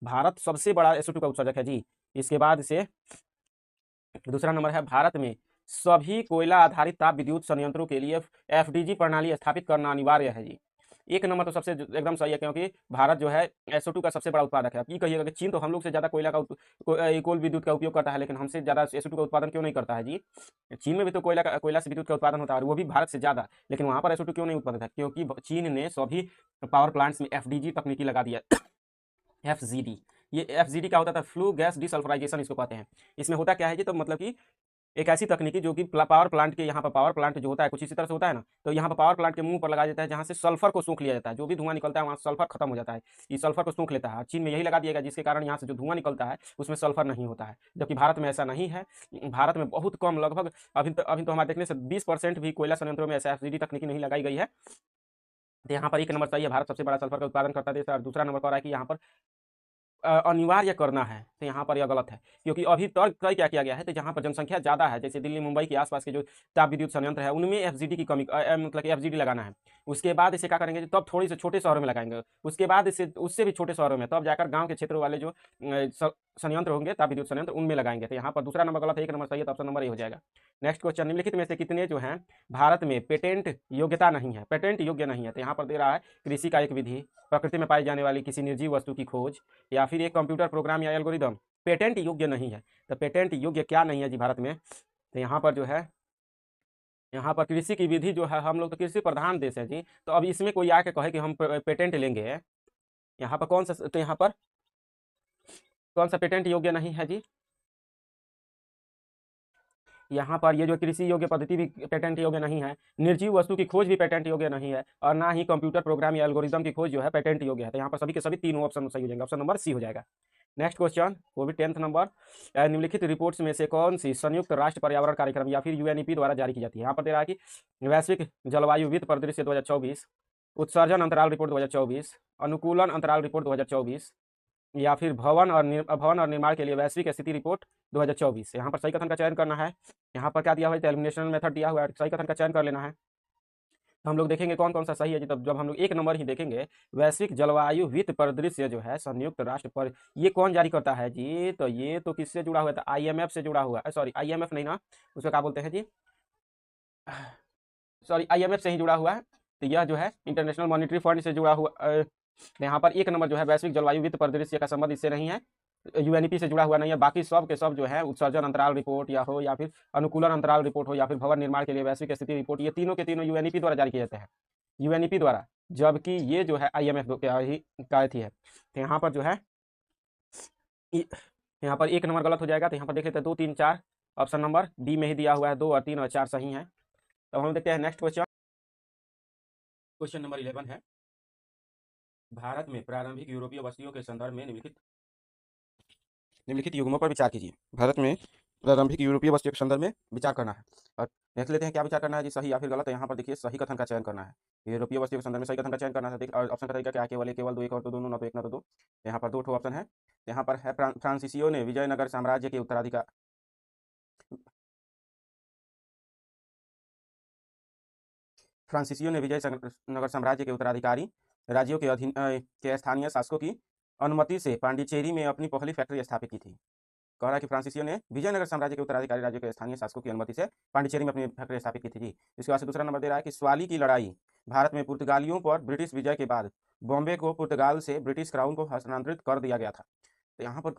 भारत सबसे बड़ा SO2 का उत्सर्जक है जी। इसके बाद से दूसरा नंबर है, भारत में सभी कोयला आधारित ताप विद्युत संयंत्रों के लिए FDG प्रणाली स्थापित करना अनिवार्य है जी। एक नंबर तो सबसे एकदम सही है, क्योंकि भारत जो है SO2 का सबसे बड़ा उत्पादक है। अब ये कहिएगा कि चीन तो हम लोग से ज़्यादा कोल विद्युत का उपयोग करता है, लेकिन हमसे ज़्यादा SO2 का उत्पादन क्यों नहीं करता है जी? चीन में भी तो कोयला से विद्युत का उत्पादन होता है, और वो भी भारत से ज़्यादा, लेकिन वहाँ पर SO2 क्यों नहीं उत्पादित है? क्योंकि चीन ने सभी पावर प्लांट्स में FDG तकनीकी लगा दिया। FGD, ये FGD क्या होता था? फ्लू गैस डिसल्फराइजेशन इसको कहते हैं। इसमें होता क्या है जी? तो मतलब कि एक ऐसी तकनीकी जो कि पावर प्लांट के, यहाँ पर पावर प्लांट जो होता है कुछ इसी तरह से होता है ना, तो यहाँ पर पावर प्लांट के मुंह पर लगाया जाता है, जहाँ से सल्फर को सूख लिया जाता है। जो भी धुआं निकलता है वहाँ सल्फर खत्म हो जाता है, ये सल्फर को सूख लेता है। चीन में यही लगा दिया गया, जिसके कारण यहाँ से जो धुआं निकलता है उसमें सल्फर नहीं होता है, जबकि भारत में ऐसा नहीं है। भारत में बहुत कम, लगभग अभी तो हमारे देखने से 20% भी कोयला संयंत्रों में ऐसा FGD तकनीकी नहीं लगाई गई है। तो यहाँ पर एक नंबर सही है, भारत सबसे बड़ा सल्फर का उत्पादन करता देश है। और दूसरा नंबर कह रहा है कि यहाँ पर अनिवार्य करना है, तो यहाँ पर यह गलत है, क्योंकि अभी तक तय क्या किया गया है? तो जहाँ पर जनसंख्या ज़्यादा है, जैसे दिल्ली मुंबई के आसपास के जो ताप विद्युत संयंत्र है, उनमें FGD की कमी, मतलब कि FGD लगाना है। उसके बाद इसे क्या करेंगे? तब थोड़ी से छोटे शहरों में लगाएंगे, उसके बाद इसे उससे भी छोटे शहरों में, तब जाकर गाँव के क्षेत्रों वाले जो संयंत्र होंगे, ताप विद्युत संयंत्र, उनमें लगाएंगे। तो यहाँ पर दूसरा नंबर गलत है, एक नंबर सही है, तो ऑप्शन नंबर ए हो जाएगा। नेक्स्ट क्वेश्चन, निम्नलिखित में से कितने जो हैं भारत में पेटेंट योग्यता नहीं है, पेटेंट योग्य नहीं है? तो यहाँ पर दे रहा है कृषि का एक विधि, प्रकृति में पाई जाने वाली किसी निर्जीव वस्तु की खोज, या फिर एक कंप्यूटर प्रोग्राम या एल्गोरिदम। पेटेंट योग्य नहीं है, तो पेटेंट योग्य क्या नहीं है जी भारत में? तो यहाँ पर जो है, यहाँ पर कृषि की विधि जो है, हम लोग तो कृषि प्रधान देश है जी, तो अब इसमें कोई आके कहे कि हम पेटेंट लेंगे, यहाँ पर कौन सा, तो यहाँ पर कौन सा पेटेंट योग्य नहीं है जी? यहाँ पर ये जो कृषि योग्य पद्धति भी पेटेंट योग्य नहीं है, निर्जीव वस्तु की खोज भी पेटेंट योग्य नहीं है, और ना ही कंप्यूटर प्रोग्राम या एल्गोरिदम की खोज जो है पेटेंट योग्य है। तो यहाँ पर सभी के सभी तीनों ऑप्शन सही हो जाएंगे, ऑप्शन नंबर सी हो जाएगा। नेक्स्ट क्वेश्चन, वो भी 10th नंबर, निम्नलिखित रिपोर्ट्स में से कौन सी संयुक्त राष्ट्र पर्यावरण कार्यक्रम या फिर UNEP द्वारा जारी की जाती है? यहाँ पर दे रहा है कि वैश्विक जलवायु वित्त परिदृश्य 2024, उत्सर्जन अंतराल रिपोर्ट 2024, अनुकूलन अंतराल रिपोर्ट 2024, या फिर भवन और निर्माण के लिए वैश्विक स्थिति रिपोर्ट 2024। यहाँ पर सही कथन का चयन करना है। यहाँ पर क्या दिया हुआ है? एलिमिनेशन मेथड दिया हुआ है, सही कथन का चयन कर लेना है। तो हम लोग देखेंगे कौन कौन सा सही है जी। तब जब हम लोग एक नंबर ही देखेंगे, वैश्विक जलवायु वित्त परिदृश्य जो है संयुक्त राष्ट्र पर, ये कौन जारी करता है जी? तो ये तो किससे जुड़ा हुआ था? IMF से जुड़ा हुआ है, सॉरी IMF नहीं ना, उसको क्या बोलते हैं जी, सॉरी IMF से ही जुड़ा हुआ है। तो यह जो है इंटरनेशनल मॉनिटरी फंड से जुड़ा हुआ। यहाँ पर एक नंबर जो है वैश्विक जलवायु वित्त परिदृश्य का संबंध इससे नहीं है, UNEP से जुड़ा हुआ नहीं है। बाकी सब के सब जो है उत्सर्जन अंतराल रिपोर्ट या हो, या फिर अनुकूलन अंतराल रिपोर्ट हो, या फिर भवन निर्माण के लिए वैश्विक स्थिति रिपोर्ट, ये तीनों के तीनों UNEP द्वारा जारी किए जाते हैं, UNEP द्वारा, जबकि ये जो है IMF का ही है। तो यहाँ पर जो है यहाँ पर एक नंबर गलत हो जाएगा। तो यहाँ पर देख लेते हैं 2, 3, 4, ऑप्शन नंबर डी में ही दिया हुआ है, 2 और 3 और 4 सही है। तो हम देखते हैं नेक्स्ट क्वेश्चन। क्वेश्चन नंबर 11 है, भारत में प्रारंभिक यूरोपीय बस्तियों के संदर्भ में निम्नलिखित युग्मों पर विचार कीजिए। भारत में प्रारंभिक यूरोपीय वस्तुओं के संदर्भ में विचार करना है और देख लेते हैं क्या विचार करना है जी, सही या फिर गलत। तो यहाँ पर देखिए सही कथन का चयन करना है। यूरोपीय वस्तुओं के संदर्भ में सही कथन का चयन करना है। और ऑप्शन का तरीका क्या है? केवल दो, एक और तो दोनों, ना तो एक ना तो दो। यहाँ पर दो ठो ऑप्शन है। यहाँ पर है फ्रांसीसियो ने विजयनगर साम्राज्य के उत्तराधिकार फ्रांसीसियो ने विजयनगर साम्राज्य के उत्तराधिकारी राज्यों के अधीन के स्थानीय शासकों की अनुमति से पांडिचेरी में अपनी पहली फैक्ट्री स्थापित की थी। कह रहा है कि फ्रांसीसियो ने विजयनगर साम्राज्य के उत्तराधिकारी राज्यों के स्थानीय शासकों की अनुमति से पांडिचेरी में अपनी फैक्ट्री स्थापित की थी जी। इसके बाद से दूसरा नंबर दे रहा है कि स्वाली की लड़ाई भारत में पुर्तगालियों पर ब्रिटिश विजय के बाद बॉम्बे को पुर्तगाल से ब्रिटिश क्राउन को हस्तांतरित कर दिया गया था। तो यहाँ पर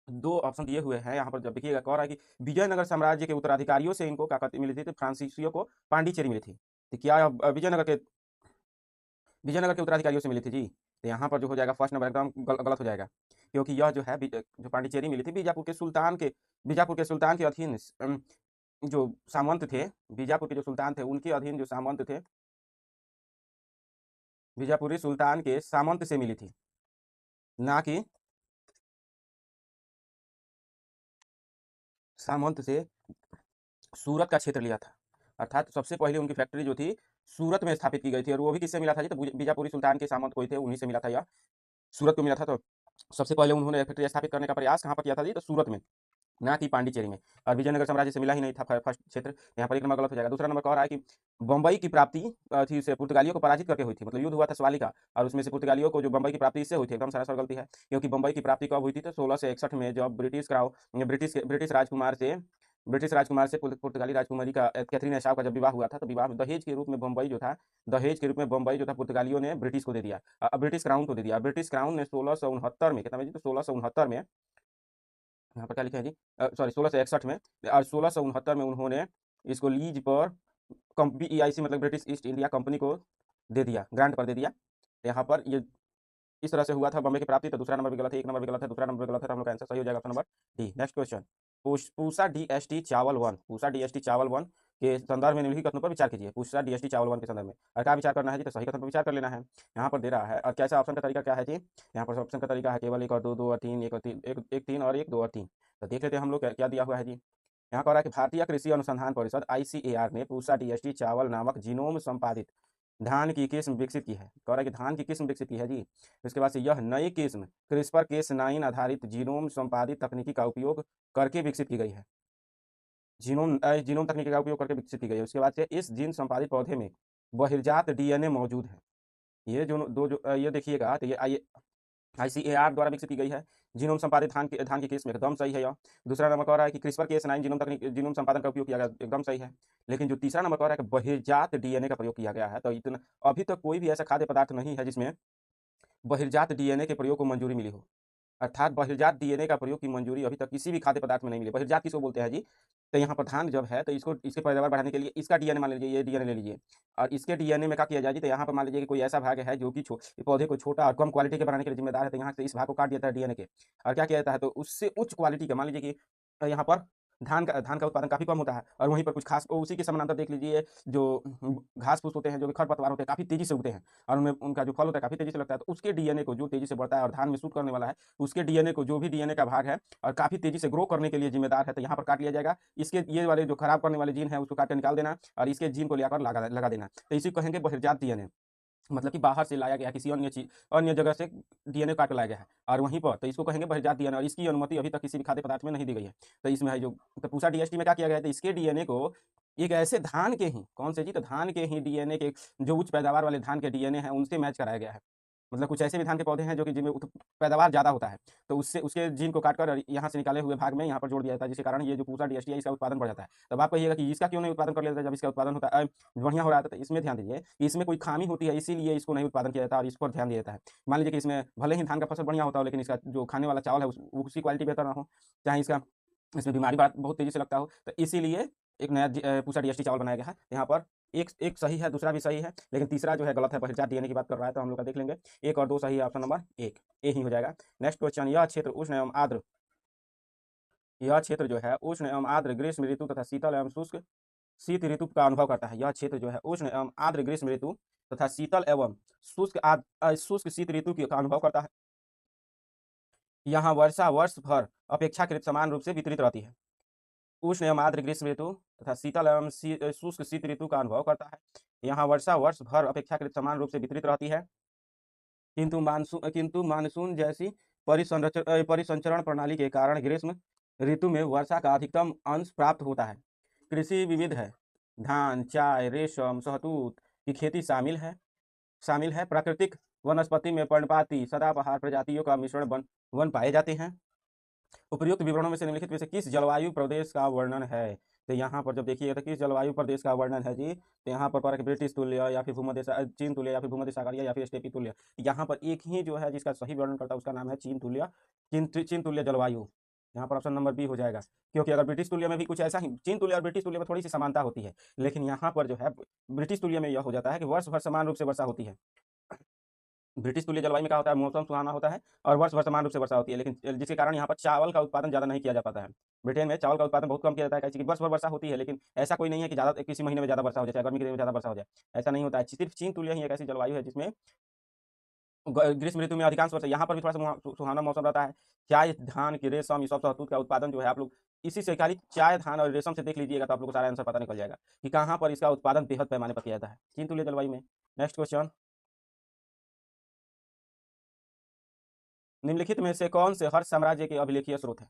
दो ऑप्शन दिए हुए हैं। यहाँ पर जब देखिएगा कह रहा है कि विजयनगर साम्राज्य के उत्तराधिकारियों से इनको क्या कहती मिली थी? तो फ्रांसीसियो को पांडिचेरी मिली थी। तो क्या विजयनगर के उत्तराधिकारियों से मिली थी जी? तो यहाँ पर जो हो जाएगा फर्स्ट नंबर एकदम गलत हो जाएगा, क्योंकि यह जो है जो पांडिचेरी मिली थी बीजापुर के सुल्तान के अधीन जो सामंत थे, बीजापुर के जो सुल्तान थे उनके अधीन जो सामंत थे, बीजापुरी सुल्तान के सामंत से मिली थी, ना कि सामंत से सूरत का क्षेत्र लिया था। अर्थात सबसे पहले उनकी फैक्ट्री जो थी सूरत में स्थापित की गई थी और वो भी किससे मिला था जी? तो बीजापुरी सुल्तान के सामंत कोई थे उन्हीं से मिला था, यह सूरत को मिला था। तो सबसे पहले उन्होंने फैक्ट्री स्थापित करने का प्रयास कहाँ पर किया था जी? तो सूरत में, ना कि पांडिचेरी में। और विजयनगर साम्राज्य से मिला ही नहीं था फर्स्ट क्षेत्र। यहाँ पर एक नंबर गलत हो जाएगा। दूसरा नंबर कह रहा है कि बम्बई की प्राप्ति थी उसे पुर्तगालियों को पराजित करके हुई थी। मतलब युद्ध हुआ था सवाली का और उसमें से पुर्तगालियों को जो बम्बई की प्राप्ति इससे हुई थी, एकदम सरासर गलती है। क्योंकि बम्बई की प्राप्ति कब हुई थी? तो 1661 में, जब ब्रिटिश राजकुमार से पुर्तगाली राजकुमारी का कैथरीन ऐशा का जब विवाह हुआ था, तो विवाह दहेज के रूप में बम्बई जो था पुर्तगालियों ने ब्रिटिश को दे दिया, ब्रिटिश क्राउन को दे दिया। ब्रिटिश क्राउन ने 1669 में, कितना में जी? तो 1669 में, यहाँ पर क्या लिखा है जी? सॉरी 1661 में, और 1669 में उन्होंने इसको लीज पर BEIC मतलब ब्रिटिश ईस्ट इंडिया कंपनी को दे दिया, ग्रांट पर दे दिया। यहाँ पर ये इस तरह से हुआ था बम्बई की प्राप्ति। तो दूसरा नंबर भी गलत है, एक नंबर भी गलत है, दूसरा नंबर भी गलत है, तो हम लोग का आंसर सही हो जाएगा option number D. Next question, Pusa DST चावल वन के संदर्भ में निम्नलिखित कथनों पर विचार कीजिए। पूसा DST चावल वन के संदर्भ में और क्या विचार करना है जी? तो सही कथन पर विचार कर लेना है। यहाँ पर दे रहा है और कैसा ऑप्शन का तरीका क्या है जी? यहाँ पर ऑप्शन का तरीका है केवल एक और दो, दो और तीन, एक और तीन, एक तीन और एक, दो और तीन। तो देख लेते हैं हम लोग क्या दिया हुआ है जी। यहाँ कह रहा है कि भारतीय कृषि अनुसंधान परिषद ICAR ने पूसा DST चावल नामक जीनोम संपादित धान की किस्म विकसित की है। कह रहा है कि धान की किस्म विकसित की है जी। उसके बाद से यह नई किस्म CRISPR-Cas9 आधारित जीनोम संपादित तकनीकी का उपयोग करके विकसित की गई है। जीनोम तकनीकी का उपयोग करके विकसित की गई है। उसके बाद से इस जीन संपादित पौधे में बहिर्जात DNA मौजूद है। ये जो दो जो ये देखिएगा, तो ये ICAR द्वारा विकसित की गई है। जीनोम संपादित धान की किस्म एकदम सही है यह। दूसरा नंबर कह रहा है कि CRISPR-Cas9 जीनोम संपादन का उपयोग किया गया, एकदम सही है। लेकिन जो तीसरा नंबर कह रहा है कि बहिर्जात DNA का प्रयोग किया गया है, तो इतना अभी तक कोई भी ऐसा खाद्य पदार्थ नहीं है जिसमें बहिर्जात DNA के प्रयोग को मंजूरी मिली हो। अर्थात बहिर्जात DNA का प्रयोग की मंजूरी अभी तक किसी भी खाद्य पदार्थ में नहीं मिली। बहिर्जात किसको बोलते हैं जी? तो यहाँ पर धान जब है तो इसको इसके पैदावार बढ़ाने के लिए इसका DNA मान लीजिए, ये DNA ले लीजिए और इसके DNA में क्या किया जाए जी? तो यहाँ पर मान लीजिए कि कोई ऐसा भाग है जो कि पौधे को छोटा और कम क्वालिटी के बनाने के लिए जिम्मेदार है, तो यहाँ से इस भाग को काट देता है DNA के और क्या किया जाता है? तो उससे उच्च क्वालिटी का, मान लीजिए कि यहाँ पर धान का उत्पादन काफ़ी कम होता है और वहीं पर कुछ खास उसी के समानांतर देख लीजिए जो घास फूस होते हैं, जो कि खरपतवार होते हैं, काफ़ी तेजी से उगते हैं और उनमें उनका जो फल होता है काफ़ी तेजी से लगता है। तो उसके DNA को जो तेजी से बढ़ता है और धान में सूट करने वाला है, उसके DNA को, जो भी DNA का भाग है और काफ़ी तेजी से ग्रो करने के लिए जिम्मेदार है, तो यहाँ पर काट लिया जाएगा। इसके ये वाले जो खराब करने वाले जीन है उसको काट के निकाल देना और इसके जीन को लेकर लगा देना। तो इसी को कहेंगे बहिर्जात DNA। मतलब कि बाहर से लाया गया, किसी अन्य जगह से DNA काट के लाया गया है और वहीं पर, तो इसको कहेंगे बहिर्जात DNA और इसकी अनुमति अभी तक किसी भी खाद्य पदार्थ में नहीं दी गई है। तो इसमें है जो, तो पूसा DST में क्या किया गया है? तो इसके DNA को एक ऐसे धान के ही, कौन से जी? तो धान के ही DNA के, जो उच्च पैदावार वाले धान के DNA है उनसे मैच कराया गया है। मतलब कुछ ऐसे भी धान के पौधे हैं जो कि जिनमें पैदावार ज़्यादा होता है, तो उससे उसके जीन को काटकर और यहाँ से निकाले हुए भाग में यहाँ पर जोड़ दिया जाता है, जिसके कारण ये जो पूसा DST है इसका उत्पादन बढ़ जाता है। तब आप कहिएगा कि इसका क्यों नहीं उत्पादन कर लिया जाता है जब इसका उत्पादन होता है बढ़िया हो रहा था? तो इसमें ध्यान दीजिए कि इसमें कोई खामी होती है, इसीलिए इसको नहीं उत्पादन किया जाता और इस पर ध्यान दिया जाता है। मान लीजिए कि इसमें भले ही धान का फसल बढ़िया होता हो, लेकिन इसका जो खाने वाला चावल है उसकी क्वालिटी बेहतर ना हो, चाहे इसमें बीमारी बहुत तेजी से लगता हो, तो इसीलिए एक नया पूसा DST चावल बनाया गया है। यहाँ पर एक एक सही है, दूसरा भी सही है, लेकिन तीसरा जो है गलत है, बहिर्जात DNA की बात कर रहा है, तो हम लोग का देख लेंगे। एक और दो सही है, ऑप्शन नंबर एक ए ही हो जाएगा। नेक्स्ट क्वेश्चन, यह क्षेत्र जो है उष्ण एवं आर्द्र ग्रीष्म ऋतु तथा शीतल एवं शुष्क शीत ऋतु का अनुभव करता है। यह क्षेत्र जो है उष्ण एवं आर्द्र ग्रीष्म ऋतु तथा शीतल एवं शुष्क शीत ऋतु का अनुभव करता है। यहाँ वर्षा वर्ष भर अपेक्षाकृत समान रूप से वितरित रहती है। उष्ण एवं आर्द्र ग्रीष्म ऋतु तथा शीतल एवं शुष्क शीत ऋतु का अनुभव करता है। यहाँ वर्षा वर्ष भर अपेक्षाकृत समान रूप से वितरित रहती है, किंतु मानसून जैसी परिसंचरण प्रणाली के कारण ग्रीष्म ऋतु में वर्षा का अधिकतम अंश प्राप्त होता है। कृषि विविध है। धान, चाय, रेशम, शहतूत की खेती शामिल है। प्राकृतिक वनस्पति में पर्णपाती सदाबहार प्रजातियों का मिश्रण वन पाए जाते हैं। उपयुक्त विवरणों में से निम्नलिखित में से किस जलवायु प्रदेश का वर्णन है? तो यहाँ पर जब देखिएगा तो किस जलवायु प्रदेश का वर्णन है जी, तो यहाँ पर ब्रिटिश तुल्य या फिर चीन तुल्य या फिर भूमध्य सागरीय या फिर स्टेपी तुल्य। यहाँ पर एक ही जो है जिसका सही वर्णन करता है उसका नाम है चीन तुल्य, चीन तुल्य जलवायु। यहाँ पर ऑप्शन नंबर बी हो जाएगा, क्योंकि अगर ब्रिटिश तुल्य में भी कुछ ऐसा ही, चीन तुल्य और ब्रिटिश तुल्य में थोड़ी सी समानता होती है, लेकिन यहाँ पर जो है ब्रिटिश तुल्य में यह हो जाता है कि वर्ष भर समान रूप से वर्षा होती है। ब्रिटिश तुल्य जलवायु में क्या होता है, मौसम सुहाना होता है और वर्ष भर समान रूप से वर्षा होती है, लेकिन जिसके कारण यहाँ पर चावल का उत्पादन ज़्यादा नहीं किया जा पाता है। ब्रिटेन में चावल का उत्पादन बहुत कम किया जाता है, कैसे कि वर्ष भर वर्षा होती है, लेकिन ऐसा कोई नहीं है कि ज़्यादा किसी महीने में ज़्यादा वर्षा हो जाए, गर्मी के दिन में ज़्यादा वर्षा हो जाए, ऐसा नहीं होता है। सिर्फ चीन तुल्य ही एक ऐसी जलवायु है जिसमें ग्रीष्म ऋतु में अधिकांश वर्षा, यहाँ पर भी थोड़ा सा सुहाना मौसम रहता है। चाय, धान की रेशम, ये सब शहतूत का उत्पादन जो है, आप लोग इसी से खाली चाय, धान और रेशम से देख लीजिएगा तो आप लोग को सारा आंसर पता निकल जाएगा कि कहाँ पर इसका उत्पादन बेहद पैमाने पर किया जाता है, चीन तुल्य जलवायु में। नेक्स्ट क्वेश्चन, निम्नलिखित में से कौन से हर्ष साम्राज्य के अभिलेखीय स्रोत है?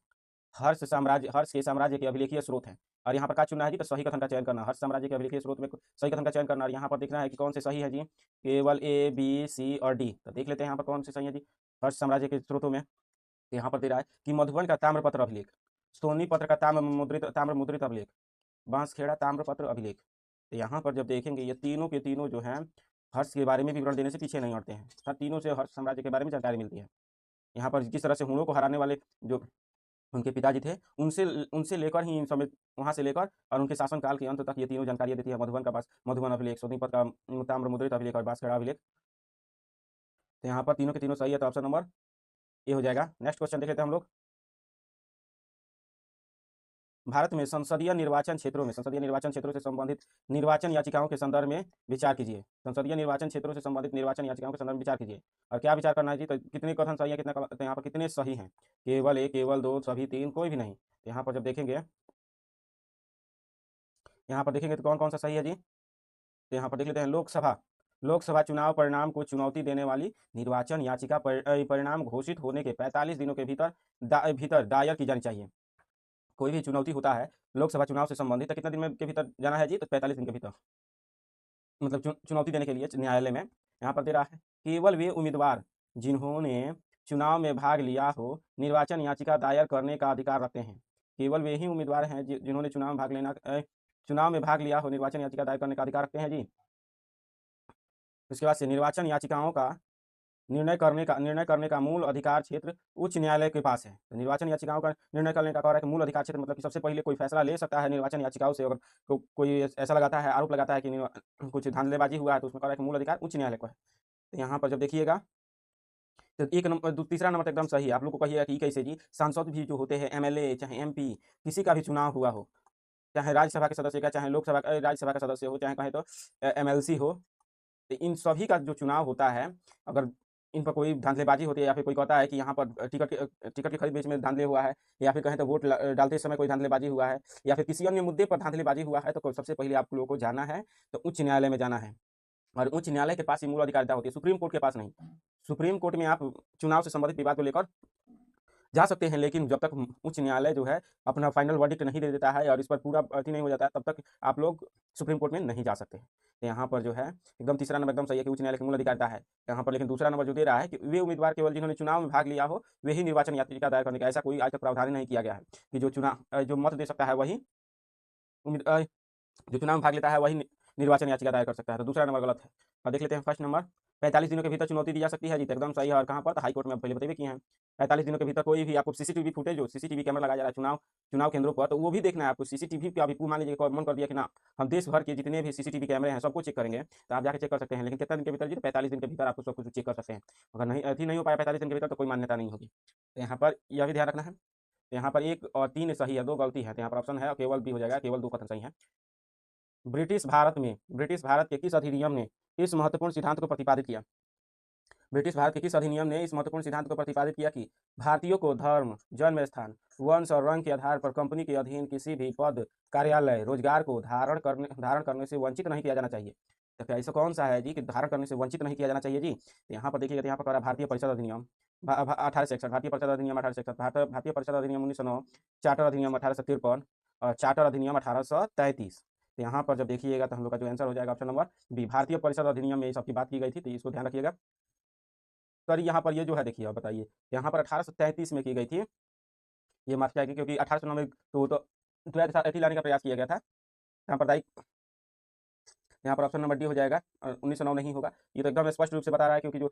हर्ष के साम्राज्य के अभिलेखीय स्रोत है, और यहाँ पर क्या चुनना है जी, तो सही कथन का चयन करना। हर्ष साम्राज्य के अभिलेखीय स्रोत में सही कथन का चयन करना, और यहाँ पर देखना है कि कौन से सही है जी, केवल ए, बी, सी और डी। तो देख लेते हैं यहाँ पर कौन से सही है जी हर्ष साम्राज्य के स्रोतों में। तो यहाँ पर दे रहा है कि मधुबन का ताम्रपत्र अभिलेख, सोनीपत्र का ताम्र मुद्रित अभिलेख, बांसखेड़ा ताम्रपत्र अभिलेख। तो यहाँ पर जब देखेंगे ये तीनों के तीनों जो हैं हर्ष के बारे में विवरण देने से पीछे नहीं हटते हैं, हर तीनों से हर्ष साम्राज्य के बारे में जानकारी मिलती है। यहाँ पर जिस तरह से हुणों को हराने वाले जो उनके पिताजी थे, उनसे उनसे लेकर ही इन समय वहाँ से लेकर और उनके शासनकाल के अंत तक ये तीनों जानकारियाँ देती है। मधुबन अभिलेख, सोनीपत का ताम्र मुद्रित अभिलेख और बांसखेड़ा अभिलेख। तो यहाँ पर तीनों के तीनों सही है, तो ऑप्शन नंबर ए हो जाएगा। नेक्स्ट क्वेश्चन देख लेते हैं हम लोग। भारत में संसदीय निर्वाचन क्षेत्रों से संबंधित निर्वाचन याचिकाओं के संदर्भ में विचार कीजिए। संसदीय निर्वाचन क्षेत्रों से संबंधित निर्वाचन याचिकाओं के संदर्भ में विचार कीजिए, और क्या विचार करना है जी, तो कितने कथन सही है, तो यहाँ पर कितने सही हैं, केवल एक, केवल दो, सभी तीन, कोई भी नहीं। तो यहाँ पर जब देखेंगे, यहाँ पर देखेंगे तो कौन कौन सा सही है जी, तो यहाँ पर देख लेते हैं। लोकसभा चुनाव परिणाम को चुनौती देने वाली निर्वाचन याचिका परिणाम घोषित होने के 45 दिनों के भीतर दायर की जानी चाहिए। कोई भी चुनौती होता है लोकसभा चुनाव से संबंधित, तो कितने दिन के भीतर जाना है जी, तो 45 दिन के भीतर, मतलब चुनौती देने के लिए न्यायालय में। यहाँ पर दे रहा है केवल वे उम्मीदवार जिन्होंने चुनाव में भाग लिया हो निर्वाचन याचिका दायर करने का अधिकार रखते हैं। केवल वे ही उम्मीदवार हैं जिन्होंने चुनाव में भाग लिया हो निर्वाचन याचिका दायर करने का अधिकार रखते हैं जी। उसके बाद से निर्वाचन याचिकाओं का निर्णय करने का मूल अधिकार क्षेत्र उच्च न्यायालय के पास है। तो निर्वाचन याचिकाओं का निर्णय करने का कह रहा है कि मूल अधिकार क्षेत्र, मतलब कि सबसे पहले कोई फैसला ले सकता है निर्वाचन याचिकाओं से। अगर कोई ऐसा लगाता है, आरोप लगाता है कि कुछ धांधलेबाजी हुआ है, तो उसमें कह रहा है कि मूल अधिकार उच्च न्यायालय को है। तो यहाँ पर जब देखिएगा तो एक नंबर तीसरा नंबर तो एकदम सही है। आप लोग को कहिएगा कि कैसे जी, सांसद भी जो होते हैं, एमएलए चाहे एमपी, किसी का भी चुनाव हुआ हो, चाहे राज्यसभा के सदस्य का, चाहे लोकसभा राज्यसभा का सदस्य हो, चाहे कहें तो एमएलसी हो, तो इन सभी का जो चुनाव होता है, अगर इन पर कोई धांधलेबाजी होती है या फिर कोई कहता है कि यहाँ पर टिकट के खरीद बेच में धांधले हुआ है, या फिर कहें तो वोट डालते समय कोई धांधलेबाजी हुआ है, या फिर किसी अन्य मुद्दे पर धांधलेबाजी हुआ है, तो सबसे पहले आप लोगों को जाना है तो उच्च न्यायालय में जाना है। और उच्च न्यायालय के पास ही मूल अधिकारिता होती है, सुप्रीम कोर्ट के पास नहीं। सुप्रीम कोर्ट में आप चुनाव से संबंधित विवाद को लेकर जा सकते हैं, लेकिन जब तक उच्च न्यायालय जो है अपना फाइनल वर्डिक्ट नहीं दे देता है और इस पर पूरा अथी नहीं हो जाता है, तब तक आप लोग सुप्रीम कोर्ट में नहीं जा सकते। तो यहाँ पर जो है एकदम तीसरा नंबर एकदम सही है कि उच्च न्यायालय की मूल अधिकारिता है यहाँ पर। लेकिन दूसरा नंबर जो दे रहा है कि वे उम्मीदवार केवल जिन्होंने चुनाव में भाग लिया हो वे ही निर्वाचन याचिका दायर करने का, ऐसा कोई आज तक प्रावधान नहीं किया गया है कि जो मत दे सकता है वही जो चुनाव में भाग लेता है वही निर्वाचन याचिका दायर कर सकता है। तो दूसरा नंबर गलत है। और देख लेते हैं फर्स्ट नंबर, 45 दिनों के भीतर चुनौती दी जा सकती है जी, तो एकदम सही है। और कहाँ पर, तो हाई कोर्ट में पहले बताइए किए हैं। 45 दिनों के भीतर कोई भी आपको सीसीटीवी फुटेज, जो सीसीटीवी कैमरा लगाया जा रहा है चुनाव केंद्रों पर, तो वो भी देखना है आपको। सीसीटीवी का भी मान लीजिए मन कर दिया कि ना हम देश भर के जितने भी सीसीटीवी कैमरे हैं सबको चेक करेंगे, तो आप जाकर चेक कर सकते हैं। लेकिन कितना दिन के भीतर जी, 45 दिन के भीतर आपको सब कुछ चेक कर सकते हैं। अगर नहीं अथी नहीं हो पाया 45 दिन के भीतर, तो कोई मान्यता नहीं होगी। तो यहाँ पर यह भी ध्यान रखना है। तो यहाँ पर 1 और 3 सही है, 2 गलती है, तो यहाँ पर ऑप्शन है केवल बी हो जाएगा, केवल 2 कथन सही है। ब्रिटिश भारत के किस अधिनियम ने इस महत्वपूर्ण सिद्धांत को प्रतिपादित किया? ब्रिटिश भारत के किस अधिनियम ने इस महत्वपूर्ण सिद्धांत को प्रतिपादित किया कि भारतीयों को धर्म, जन्म स्थान, वंश और रंग के आधार पर कंपनी के अधीन किसी भी पद, कार्यालय, रोजगार को धारण करने से वंचित नहीं किया जाना चाहिए। तो क्या ऐसा कौन सा है जी कि धारण करने से वंचित नहीं किया जाना चाहिए जी? तो यहाँ पर देखिएगा, तो यहाँ पर कह रहा है भारतीय परिषद अधिनियम 1861, भारतीय परिषद अधिनियम 1861, भारतीय परिषद अधिनियम 1909, चार्टर अधिनियम 1853 और चार्टर अधिनियम 1833। तो यहाँ पर जब देखिएगा तो हम लोग का जो आंसर हो जाएगा ऑप्शन नंबर बी, भारतीय परिषद अधिनियम में इस सबकी बात की गई थी, तो इसको ध्यान रखिएगा। सर यहाँ पर ये जो है देखिए, अब बताइए, यहाँ पर 1833 में की गई थी, ये माफ किया गया क्योंकि 1809 में तो लाने का प्रयास किया गया था। यहाँ पर बताइए, यहाँ पर ऑप्शन नंबर डी हो जाएगा, 1909 नहीं होगा। ये तो एकदम स्पष्ट रूप से बता रहा है क्योंकि जो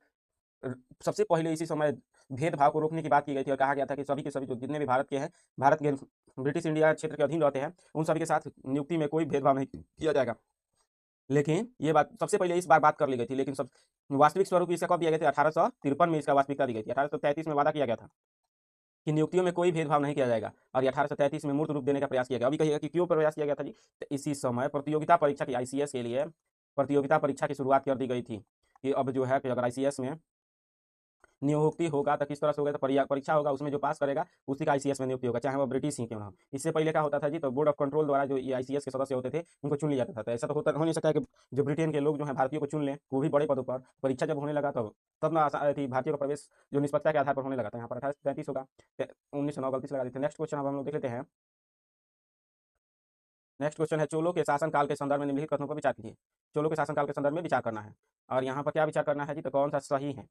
सबसे पहले इसी समय भेदभाव को रोकने की बात की गई थी और कहा गया था कि सभी के सभी जो जितने भी भारत के हैं, भारत के ब्रिटिश इंडिया क्षेत्र के अधीन रहते हैं, उन सभी के साथ नियुक्ति में कोई भेदभाव नहीं किया जाएगा। लेकिन ये बात सबसे पहले इस बार बात कर ली गई थी, लेकिन सब वास्तविक स्वरूप इसका कब दिया गया था? 1853 में इसका वास्तविकता दी गई थी। 1833 में वादा किया गया था कि नियुक्तियों में कोई भेदभाव नहीं किया जाएगा और 1833 में मूर्त रूप देने का प्रयास किया गया। अभी कहिएगा कि क्यों प्रयास किया गया था जी? तो इसी समय प्रतियोगिता परीक्षा की, आईसीएस के लिए प्रतियोगिता परीक्षा की शुरुआत कर दी गई थी कि अब जो है कि अगर आईसीएस में नियुक्ति होगा तो किस तरह से होगा? तो परीक्षा होगा, उसमें जो पास करेगा उसी का आईसीएस में नियुक्ति होगा, चाहे वो ब्रिटिश ही क्यों ना हो। इससे पहले क्या होता था जी? तो बोर्ड ऑफ कंट्रोल द्वारा जो ये आईसीएस के सदस्य होते थे उनको चुन लिया जाता था। तो ऐसा तो हो नहीं सकता है कि जो ब्रिटेन के लोग जो है भारतीयों को चुन लें, वो भी बड़े पदों पर। परीक्षा जब होने लगा तब ना थी भारतीयों का प्रवेश जो निष्पक्षता के आधार पर होने लगा था। यहाँ पर 1833 होगा, 1909 गलती से लगा देते। नेक्स्ट क्वेश्चन अब हम लोग देख लेते हैं। नेक्स्ट क्वेश्चन है, चोलों के शासनकाल के संदर्भ में निम्नलिखित कथनों पर विचार कीजिए। चोलों के शासनकाल के संदर्भ में विचार करना है और यहाँ पर क्या विचार करना है जी? तो कौन सा सही है?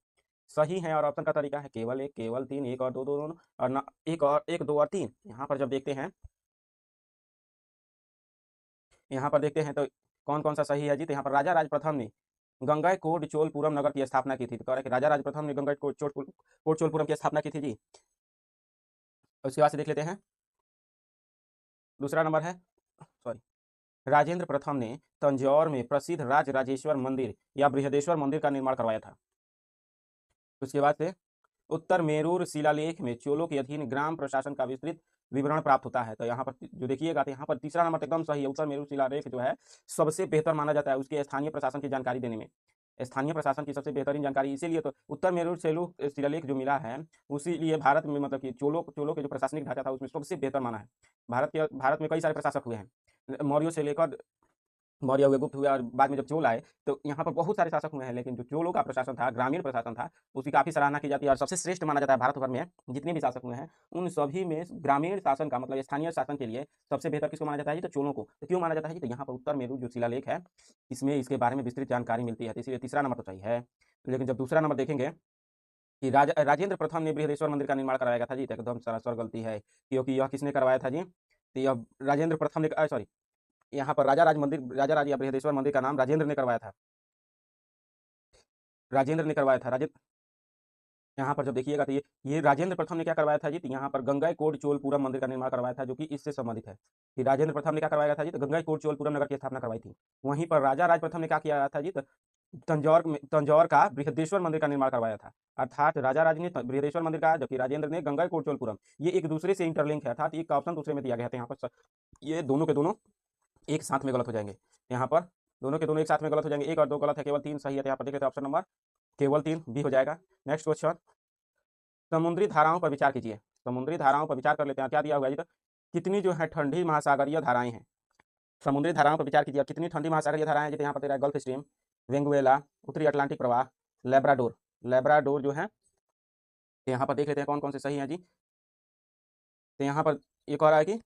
सही है और ऑप्शन का तरीका है केवल एक, केवल तीन, एक और दो, दोनों और ना एक और एक, दो और तीन। यहाँ पर जब देखते हैं, यहाँ पर देखते हैं तो कौन कौन सा सही है जी? तो यहाँ पर राजा राज प्रथम ने गंगईकोंड चोलपुरम नगर की स्थापना की थी। तो कह रहे हैं कि राजा राज प्रथम ने कोट चोलपुरम की स्थापना की थी जी। उसके बाद से देख लेते हैं, दूसरा नंबर है, सॉरी, राजेंद्र प्रथम ने तंजौर में प्रसिद्ध राज राजेश्वर मंदिर या बृहदेश्वर मंदिर का निर्माण करवाया था। उसके बाद से उत्तर मेरूर शिलालेख में चोलों के अधीन ग्राम प्रशासन का विस्तृत विवरण प्राप्त होता है। तो यहाँ पर जो देखिएगा, तो यहाँ पर तीसरा नंबर एकदम सही है। उत्तर मेरूर शिलालेख जो है सबसे बेहतर माना जाता है उसके स्थानीय प्रशासन की जानकारी देने में। स्थानीय प्रशासन की सबसे बेहतरीन जानकारी, इसीलिए तो उत्तर मेरूर शिलालेख जो मिला है, उसीलिए भारत में मतलब कि चोलों के जो प्रशासनिक ढांचा था उसमें सबसे बेहतर माना है। भारत में कई सारे प्रशासक हुए हैं, मौर्यों से लेकर मौर्य हुए, गुप्त हुए और बाद में जब चोल आए तो यहाँ पर बहुत सारे शासक हुए हैं, लेकिन जो चोलों का प्रशासन था, ग्रामीण प्रशासन था, उसकी काफ़ी सराहना की जाती है और सबसे श्रेष्ठ माना जाता है। भारत भर में जितने भी शासक हुए हैं उन सभी में ग्रामीण शासन का मतलब स्थानीय शासन के लिए सबसे बेहतर किसको माना जाता है जी? तो चोलों को। तो क्यों माना जाता है जी? तो यहाँ पर उत्तर मेरू जो शिलालेख है इसमें इसके बारे में विस्तृत जानकारी मिलती है, तो इसलिए तीसरा नंबर तो सही है। लेकिन जब दूसरा नंबर देखेंगे कि राजेंद्र प्रथम ने बृहदेश्वर मंदिर का निर्माण कराया गया था जी, तो एकदम सरासर गलती है क्योंकि यह किसने करवाया था जी? तो यह राजेंद्र प्रथम ने, सॉरी, यहाँ पर राजा राज या बृहदेश्वर मंदिर का नाम राजेंद्र ने करवाया था। राजेंद्र ने करवाया था। यहाँ पर जब देखिएगा तो ये राजेंद्र प्रथम ने क्या करवाया था जी? तो यहाँ पर गंगईकोंड चोलपुरम मंदिर का निर्माण करवाया था, जो कि इससे संबंधित है कि राजेंद्र प्रथम ने क्या करवाया था जी? तो गंगईकोंड चोलपुरम नगर की स्थापना करवाई थी। वहीं पर राजा राज प्रथम ने क्या किया था जी? तो तंजौर का बृहदेश्वर मंदिर का निर्माण करवाया था। अर्थात राजा राज ने बृहदेश्वर मंदिर का, जबकि राजेंद्र ने गंगईकोंड चोलपुरम। ये एक दूसरे से इंटरलिंक है, अर्थात एक का ऑप्शन दूसरे में दिया गया था। यहाँ पर ये दोनों के दोनों एक साथ में गलत हो जाएंगे। यहाँ पर दोनों के दोनों एक साथ में गलत हो जाएंगे, एक और दो गलत है, केवल तीन सही है। तो यहाँ पर देख लेते हैं ऑप्शन नंबर केवल तीन बी हो जाएगा। नेक्स्ट क्वेश्चन, समुद्री धाराओं पर विचार कीजिए। समुद्री धाराओं पर विचार कर लेते हैं। क्या दिया हुआ है जी? तो कितनी जो है ठंडी महासागरीय धाराएं हैं? समुद्री धाराओं पर विचार कीजिए, कितनी ठंडी महासागरीय धाराएं हैं? जैसे यहाँ पर तेरा गल्फ स्ट्रीम, वेंगुएला, उत्तरी अटलांटिक प्रवाह, लेब्राडोर। लेब्राडोर जो है, तो यहाँ पर देख लेते हैं कौन कौन से सही हैं जी। तो यहाँ पर एक और है कि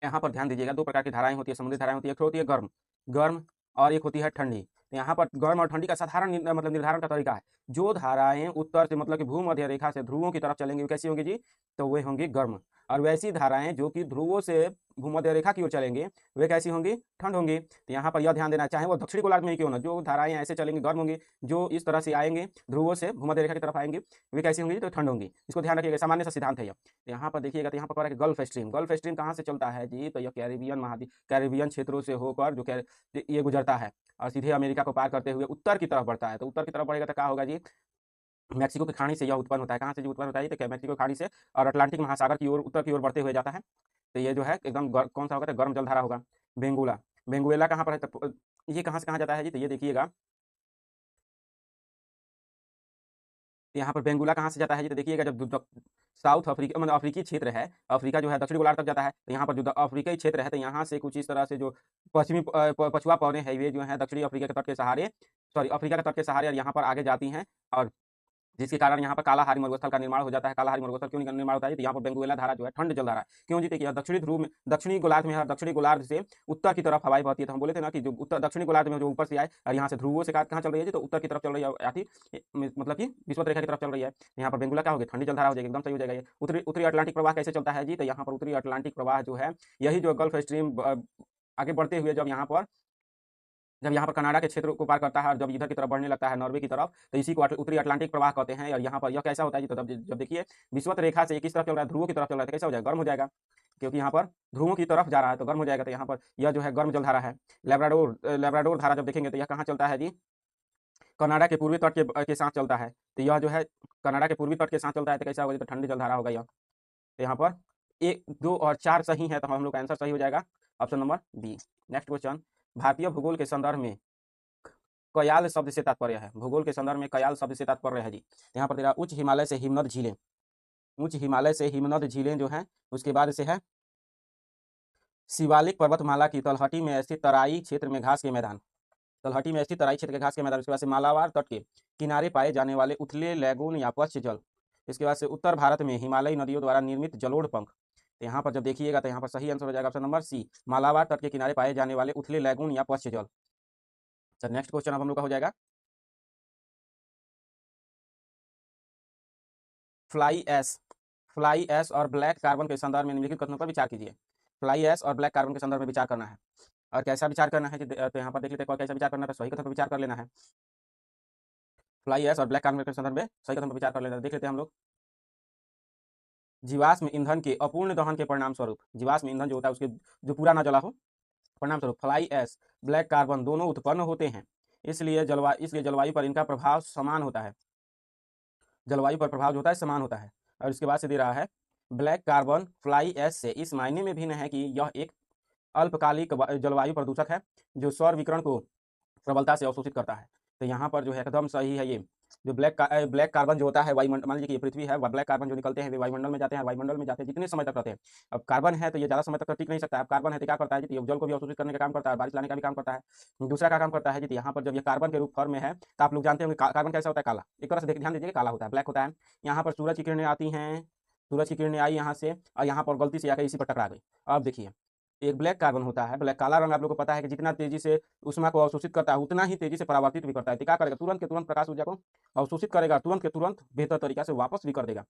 यहाँ पर ध्यान दीजिएगा, दो प्रकार की धाराएं होती है, समुद्री धाराएं होती है। एक होती है गर्म गर्म और एक होती है ठंडी। तो यहाँ पर गर्म और ठंडी का साधारण मतलब निर्धारण का तरीका है। जो धाराएं उत्तर से मतलब कि भूमध्य रेखा से ध्रुवों की तरफ चलेंगी, वो कैसी होंगी जी? तो वे होंगी गर्म। और वैसी धाराएं जो कि ध्रुवों से भूमध्य रेखा की ओर चलेंगी, वे कैसी होंगी? ठंड होंगी। तो यहाँ पर यह ध्यान देना, चाहे वो दक्षिणी गोलार्ध में ही क्यों ना, जो धाराएं ऐसे चलेंगी गर्म होंगी, जो इस तरह से आएंगे ध्रुवों से भूमध्य रेखा की तरफ आएंगी, वे कैसी होंगी? तो ठंड होंगी। इसको ध्यान रखिएगा, सामान्य सा सिद्धांत है यह। तो यहाँ पर देखिएगा, तो यहाँ पर गल्फ स्ट्रीम, गल्फ स्ट्रीम कहाँ से चलता है जी? तो यह कैरिबियन क्षेत्रों से होकर जो ये गुजरता है और सीधे अमेरिका को पार करते हुए उत्तर की तरफ बढ़ता है। तो उत्तर की तरफ बढ़ेगा तो क्या होगा जी? मैक्सिको की खाड़ी से यह उत्पन्न होता है। कहाँ से जो उत्पन्न होता है? तो क्या मैक्सिको खाड़ी से और अटलांटिक महासागर की ओर उत्तर की ओर बढ़ते हुए जाता है। तो ये जो है एकदम कौन सा होगा? तो गर्म जलधारा होगा। बेंगुला, बेंगुएला कहाँ पर है? तो ये कहाँ से कहाँ जाता है जी? तो ये देखिएगा, तो यहाँ पर बेंगुला कहाँ से जाता है जी? तो देखिएगा जब साउथ अफ्रीका मतलब अफ्रीकी क्षेत्र है, अफ्रीका जो है दक्षिणी गोलार्ध तक जाता है, तो यहाँ पर जो अफ्रीकी क्षेत्र है तो यहाँ से कुछ इस तरह से जो पश्चिमी पछुआ पवनें हैं वे जो है दक्षिणी अफ्रीका के तट के सहारे सॉरी अफ्रीका के तट के सहारे और यहाँ पर आगे जाती हैं और जिसके कारण यहाँ पर कालाहारी मरुस्थल का निर्माण हो जाता है। कालाहारी मरुस्थल क्यों निर्माण होता है? तो यहाँ पर बेंगुएला धारा जो है ठंड जल धारा क्यों जी? देखिए दक्षिणी ध्रुव में दक्षिणी गोलार्ध में है, दक्षिणी गोलार्ध से उत्तर की तरफ हवाएं बहती है। तो हम बोले थे ना कि जो उत्तर दक्षिणी गोलार्ध में जो ऊपर से आए और यहाँ से ध्रुवों से कहाँ चल रही है जी? तो उत्तर की तरफ चल रही है, या मतलब कि विषुवत रेखा की तरफ चल रही है। यहाँ पर बेंगुला क्या हो गया? ठंडी जल धारा हो जाएगी, एकदम सही हो जाएगा। ये उत्तरी उत्तरी अटलांटिक प्रवाह कैसे चलता है जी? तो यहाँ पर उत्तरी अटलांटिक प्रवाह जो है यही जो गल्फ स्ट्रीम आगे बढ़ते हुए जब यहाँ पर कनाडा के क्षेत्र को पार करता है और जब इधर की तरफ बढ़ने लगता है नॉर्वे की तरफ, तो इसी को उत्तरी अटलांटिक प्रवाह कहते हैं। और यहाँ पर यह कैसा होता है जी? तो जब देखिए विषुवत रेखा से किस तरफ चल रहा है? ध्रुवों की तरफ चल रहा है, तो कैसा हो जाएगा? गर्म हो जाएगा, क्योंकि यहाँ पर ध्रुवों की तरफ जा रहा है तो गर्म हो जाएगा। तो यहाँ पर यह जो है गर्म जल धारा है। लेब्राडोर धारा जब देखेंगे तो यह कहाँ चलता है जी? कनाडा के पूर्वी तट के साथ चलता है। तो यह जो है कनाडा के पूर्वी तट के साथ चलता है, तो कैसा होगा? तो ठंडी जल धारा होगा यह। तो यहाँ पर 1, 2 और 4 सही है, तो हम लोग का आंसर सही हो जाएगा option number B. Next question, भारतीय भूगोल के संदर्भ में कयाल शब्द से तात्पर्य है। भूगोल के संदर्भ में कयाल शब्द से तात्पर्य है जी। यहाँ पर तेरा उच्च हिमालय से हिमनद झीलें, उच्च हिमालय से हिमनद झीलें जो हैं, उसके बाद से है शिवालिक पर्वतमाला की तलहटी में स्थित तराई क्षेत्र में घास के मैदान, तलहटी में स्थित तराई क्षेत्र के घास के मैदान। उसके बाद से मालाबार तट के किनारे पाए जाने वाले उथले लैगून या पश्च जल। इसके बाद से उत्तर भारत में हिमालयी नदियों द्वारा निर्मित जलोढ़ पंख। तो यहाँ पर जब देखिएगा तो यहाँ पर सही आंसर हो जाएगा ऑप्शन नंबर सी, मालाबार तट के किनारे पाए जाने वाले उथले लैगून या पश्च जल। सर नेक्स्ट क्वेश्चन अब हम लोग का हो जाएगा फ्लाई ऐश और ब्लैक कार्बन के संदर्भ में निम्नलिखित कथनों पर विचार कीजिए। फ्लाई ऐश और ब्लैक कार्बन के संदर्भ में विचार करना है। और कैसा विचार करना है तो यहाँ पर देख लेते हैं कैसा विचार करना है, तो सही कथन पर विचार कर लेना है। फ्लाई ऐश और ब्लैक कार्बन के संदर्भ में सही कथन पर विचार कर लेना है। देख लेते हैं हम लोग। जीवाश्म ईंधन के अपूर्ण दहन के परिणाम स्वरूप, जीवाश्म ईंधन जो होता है उसके जो पूरा ना जला हो, परिणाम स्वरूप फ्लाई ऐश ब्लैक कार्बन दोनों उत्पन्न होते हैं। इसलिए जलवायु पर इनका प्रभाव समान होता है, जलवायु पर प्रभाव जो होता है समान होता है। और इसके बाद से दे रहा है ब्लैक कार्बन फ्लाई ऐश से इस मायने में भिन्न है कि यह एक अल्पकालिक जलवायु प्रदूषक है जो सौर विकिरण को प्रबलता से अवशोषित करता है। तो यहाँ पर जो है एकदम सही है। ये जो ब्लैक कार्बन जो होता है वायुमंडल, मान लीजिए कि ये पृथ्वी है, ब्लैक कार्बन जो निकलते हैं वे वायुमंडल में जाते हैं, वायुमंडल में जाते हैं जितने समय तक रहते हैं। अब कार्बन है तो ये ज़्यादा समय तक टिक नहीं सकता है। अब कार्बन है तो क्या करता है जी? ये जल को भी अवशोषित करने का काम करता है, बारिश लाने का भी काम करता है। दूसरा क्या काम करता है जी? यहाँ पर जब ये कार्बन के रूप फॉर्म में है तो आप लोग जानते होंगे कार्बन कैसा होता है? काला। एक तरह से ध्यान दीजिए, काला होता है, ब्लैक होता है। यहाँ पर सूरज की किरणें आती हैं, सूरज की किरणें आई यहाँ से और यहाँ पर गलती से आकर इसी पर टकरा गई। अब देखिए एक ब्लैक कार्बन होता है, ब्लैक काला रंग आप लोगों को पता है कि जितना तेजी से ऊष्मा को अवशोषित करता है उतना ही तेजी से परावर्तित भी करता है। तो क्या करेगा? तुरंत के तुरंत प्रकाश ऊर्जा को अवशोषित करेगा, तुरंत के तुरंत बेहतर तरीका से वापस भी कर देगा।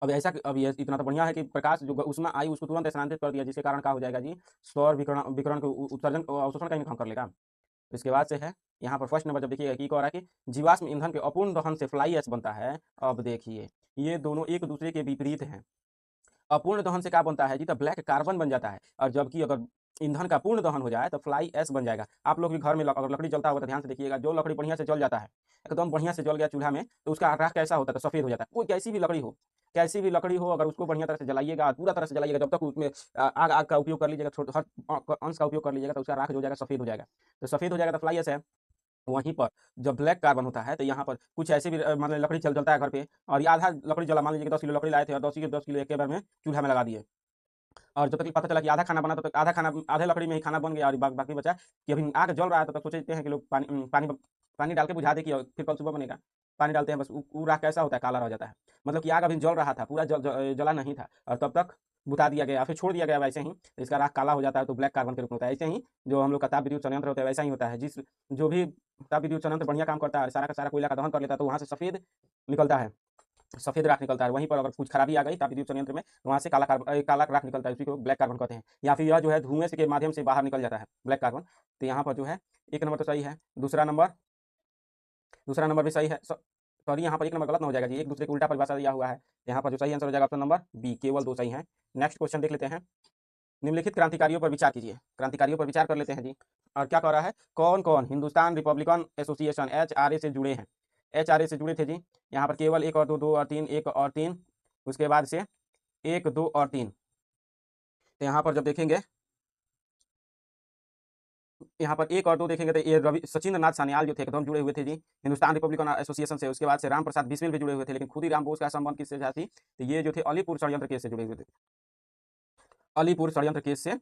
अब ये इतना तो बढ़िया है कि प्रकाश जो ऊष्मा आई उसको तुरंत स्थानांतरित कर दिया, जिसके कारण क्या हो जाएगा जी? सौर विकिरण के उत्सर्जन अवशोषण का काम कर लेगा। इसके बाद से है यहाँ पर फर्स्ट नंबर जब देखिएगा की कह रहा है कि जीवाश्म ईंधन के अपूर्ण दहन से फ्लाई ऐश बनता है। अब देखिए ये दोनों एक दूसरे के विपरीत हैं। अपूर्ण दहन से क्या बनता है जी? तो ब्लैक कार्बन बन जाता है, और जबकि अगर ईंधन का पूर्ण दहन हो जाए तो फ्लाई ऐश बन जाएगा। आप लोग भी घर में अगर लकड़ी जलता होगा तो ध्यान से देखिएगा, जो लकड़ी बढ़िया से जल जाता है, एकदम बढ़िया से जल गया चूल्हा में, तो उसका राख कैसा होता है? तो सफेद हो जाता है। कोई कैसी भी लकड़ी हो, कैसी भी लकड़ी हो, अगर उसको बढ़िया तरह से जलाइएगा, पूरा तरह से जलाइएगा, जब तक उसमें आग आग का उपयोग कर लीजिएगा, हर अंश का उपयोग कर लीजिएगा, तो उसका राख जो हो जाएगा सफेद हो जाएगा। तो सफेद हो जाएगा तो फ्लाई ऐश है। वहीं पर जब ब्लैक कार्बन होता है तो यहाँ पर कुछ ऐसे भी मतलब लकड़ी जलता है घर पे, और ये आधा लकड़ी जला, मान लीजिए 10 किलो लकड़ी लाए थे और 10 किलो एक बार में चूल्हा में लगा दिए, और जब तक पता चला कि आधा खाना बना, तब तक आधा खाना आधे लकड़ी में ही खाना बन गया और बाकी बचा कि अभी आग जल रहा है, तब तक सोचते हैं कि लोग पानी डाल के बुझा दे कि फिर कल सुबह बनेगा। पानी डालते हैं, बस वो राख कैसा होता है? काला रह जाता है। मतलब कि आग अभी जल रहा था, पूरा जला नहीं था, और तब तक बुता दिया गया, फिर छोड़ दिया गया वैसे ही, तो इसका राख काला हो जाता है, तो ब्लैक कार्बन के रूप में होता है। ऐसे ही जो हम लोग का ताप विद्युत संयंत्र होता है वैसा ही होता है। जो भी ताप विद्युत संयंत्र बढ़िया काम करता है, सारा का सारा कोयला का दहन कर लेता है, तो वहाँ से सफेद निकलता है, सफेद राख निकलता है। वहीं पर अगर कुछ खराबी आ गई ताप विद्युत संयंत्र में, तो वहाँ से काला राख निकलता है, उसी को ब्लैक कार्बन कहते हैं। या फिर यह जो है धुएं से के माध्यम से बाहर निकल जाता है ब्लैक कार्बन। तो यहाँ पर जो है एक नंबर तो सही है, दूसरा नंबर भी सही है। सॉरी यहाँ पर एक नंबर गलत ना हो जाएगा जी, एक दूसरे को उल्टा परिभाषा दिया हुआ है। यहाँ पर जो सही आंसर हो जाएगा ऑप्शन नंबर बी, केवल 2 सही है। नेक्स्ट क्वेश्चन देख लेते हैं। निम्नलिखित क्रांतिकारियों पर विचार कीजिए। क्रांतिकारियों पर विचार कर लेते हैं जी। और क्या कह रहा है? कौन कौन हिंदुस्तान रिपब्लिकन एसोसिएशन HRA से जुड़े हैं? HRA से जुड़े थे जी। यहाँ पर केवल 1 और 2, 2 और 3, 1 और 3, उसके बाद से 1, 2 और 3। तो यहाँ पर जब देखेंगे यहाँ पर 1 और 2 देखेंगे तो ये रवि सचिंद्र नाथ सान्याल जो थे एकदम जुड़े हुए थे जी हिंदुस्तान रिपब्लिकन एसोसिएशन से। उसके बाद से राम प्रसाद बिस्मिल भी जुड़े हुए थे, लेकिन खुदीराम बोस का संबंध किससे था थी, तो ये जो थे अलीपुर षड्यंत्र केस से जुड़े हुए थे, अलीपुर षड्यंत्र केस से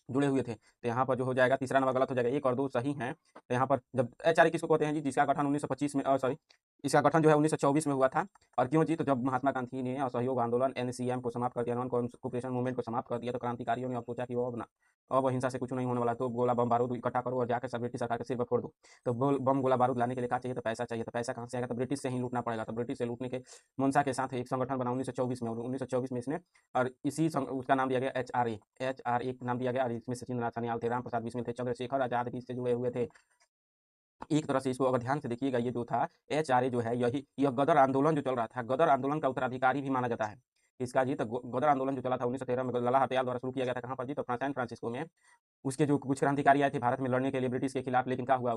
जुड़े हुए थे। तो यहाँ पर जो हो जाएगा तीसरा नंबर गलत हो जाएगा, 1 और 2 सही हैं। तो यहाँ पर जब एचआरए किसको कहते हैं जी, जिसका गठन 1925 में सॉरी इसका गठन जो है 1924 में हुआ था। और क्यों जी, तो जब महात्मा गांधी ने असहयोग आंदोलन एनसीएम को समाप्त कर दिया, नॉन कॉपरेशन मूवमेंट को समाप्त कर दिया, तो क्रांतिकारियों ने अब सोचा कि वो अब हिंसा से कुछ नहीं होने वाला, तो गोला बम बारूद इकट्ठा करो और जाकर सब ब्रिटिश सरकार के सिर पर फोड़ दो। तो बम गोला बारूद लाने के लिए क्या चाहिए, तो पैसा चाहिए। तो पैसा कहाँ से आएगा, तो ब्रिटिश से ही लूटना पड़ेगा। तो ब्रिटिश से लूटने के मंशा के साथ एक संगठन बना 1924 में, और 1924 में इसने और उसका नाम दिया गया एचआरए नाम दिया गया। और इसमें सचिंद्र नाथ सान्याल थे, राम प्रसाद बिस्मिल थे, चंद्रशेखर आजाद भी इससे जुड़े हुए थे। एक तरह से इसको अगर ध्यान से देखिएगा, ये जो था एचआरए जो है यह गदर आंदोलन जो चल रहा था, गदर आंदोलन का उत्तराधिकारी भी माना जाता है इसका जी। तो गदर आंदोलन जो चला था 1913 में लला हरदयाल द्वारा शुरू किया गया था, कहाँ पर जी, तो सैन फ्रांसिस्को में। उसके जो कुछ क्रांतिकारी आए थे भारत में लड़ने के लिए ब्रिटिश के खिलाफ, लेकिन क्या हुआ,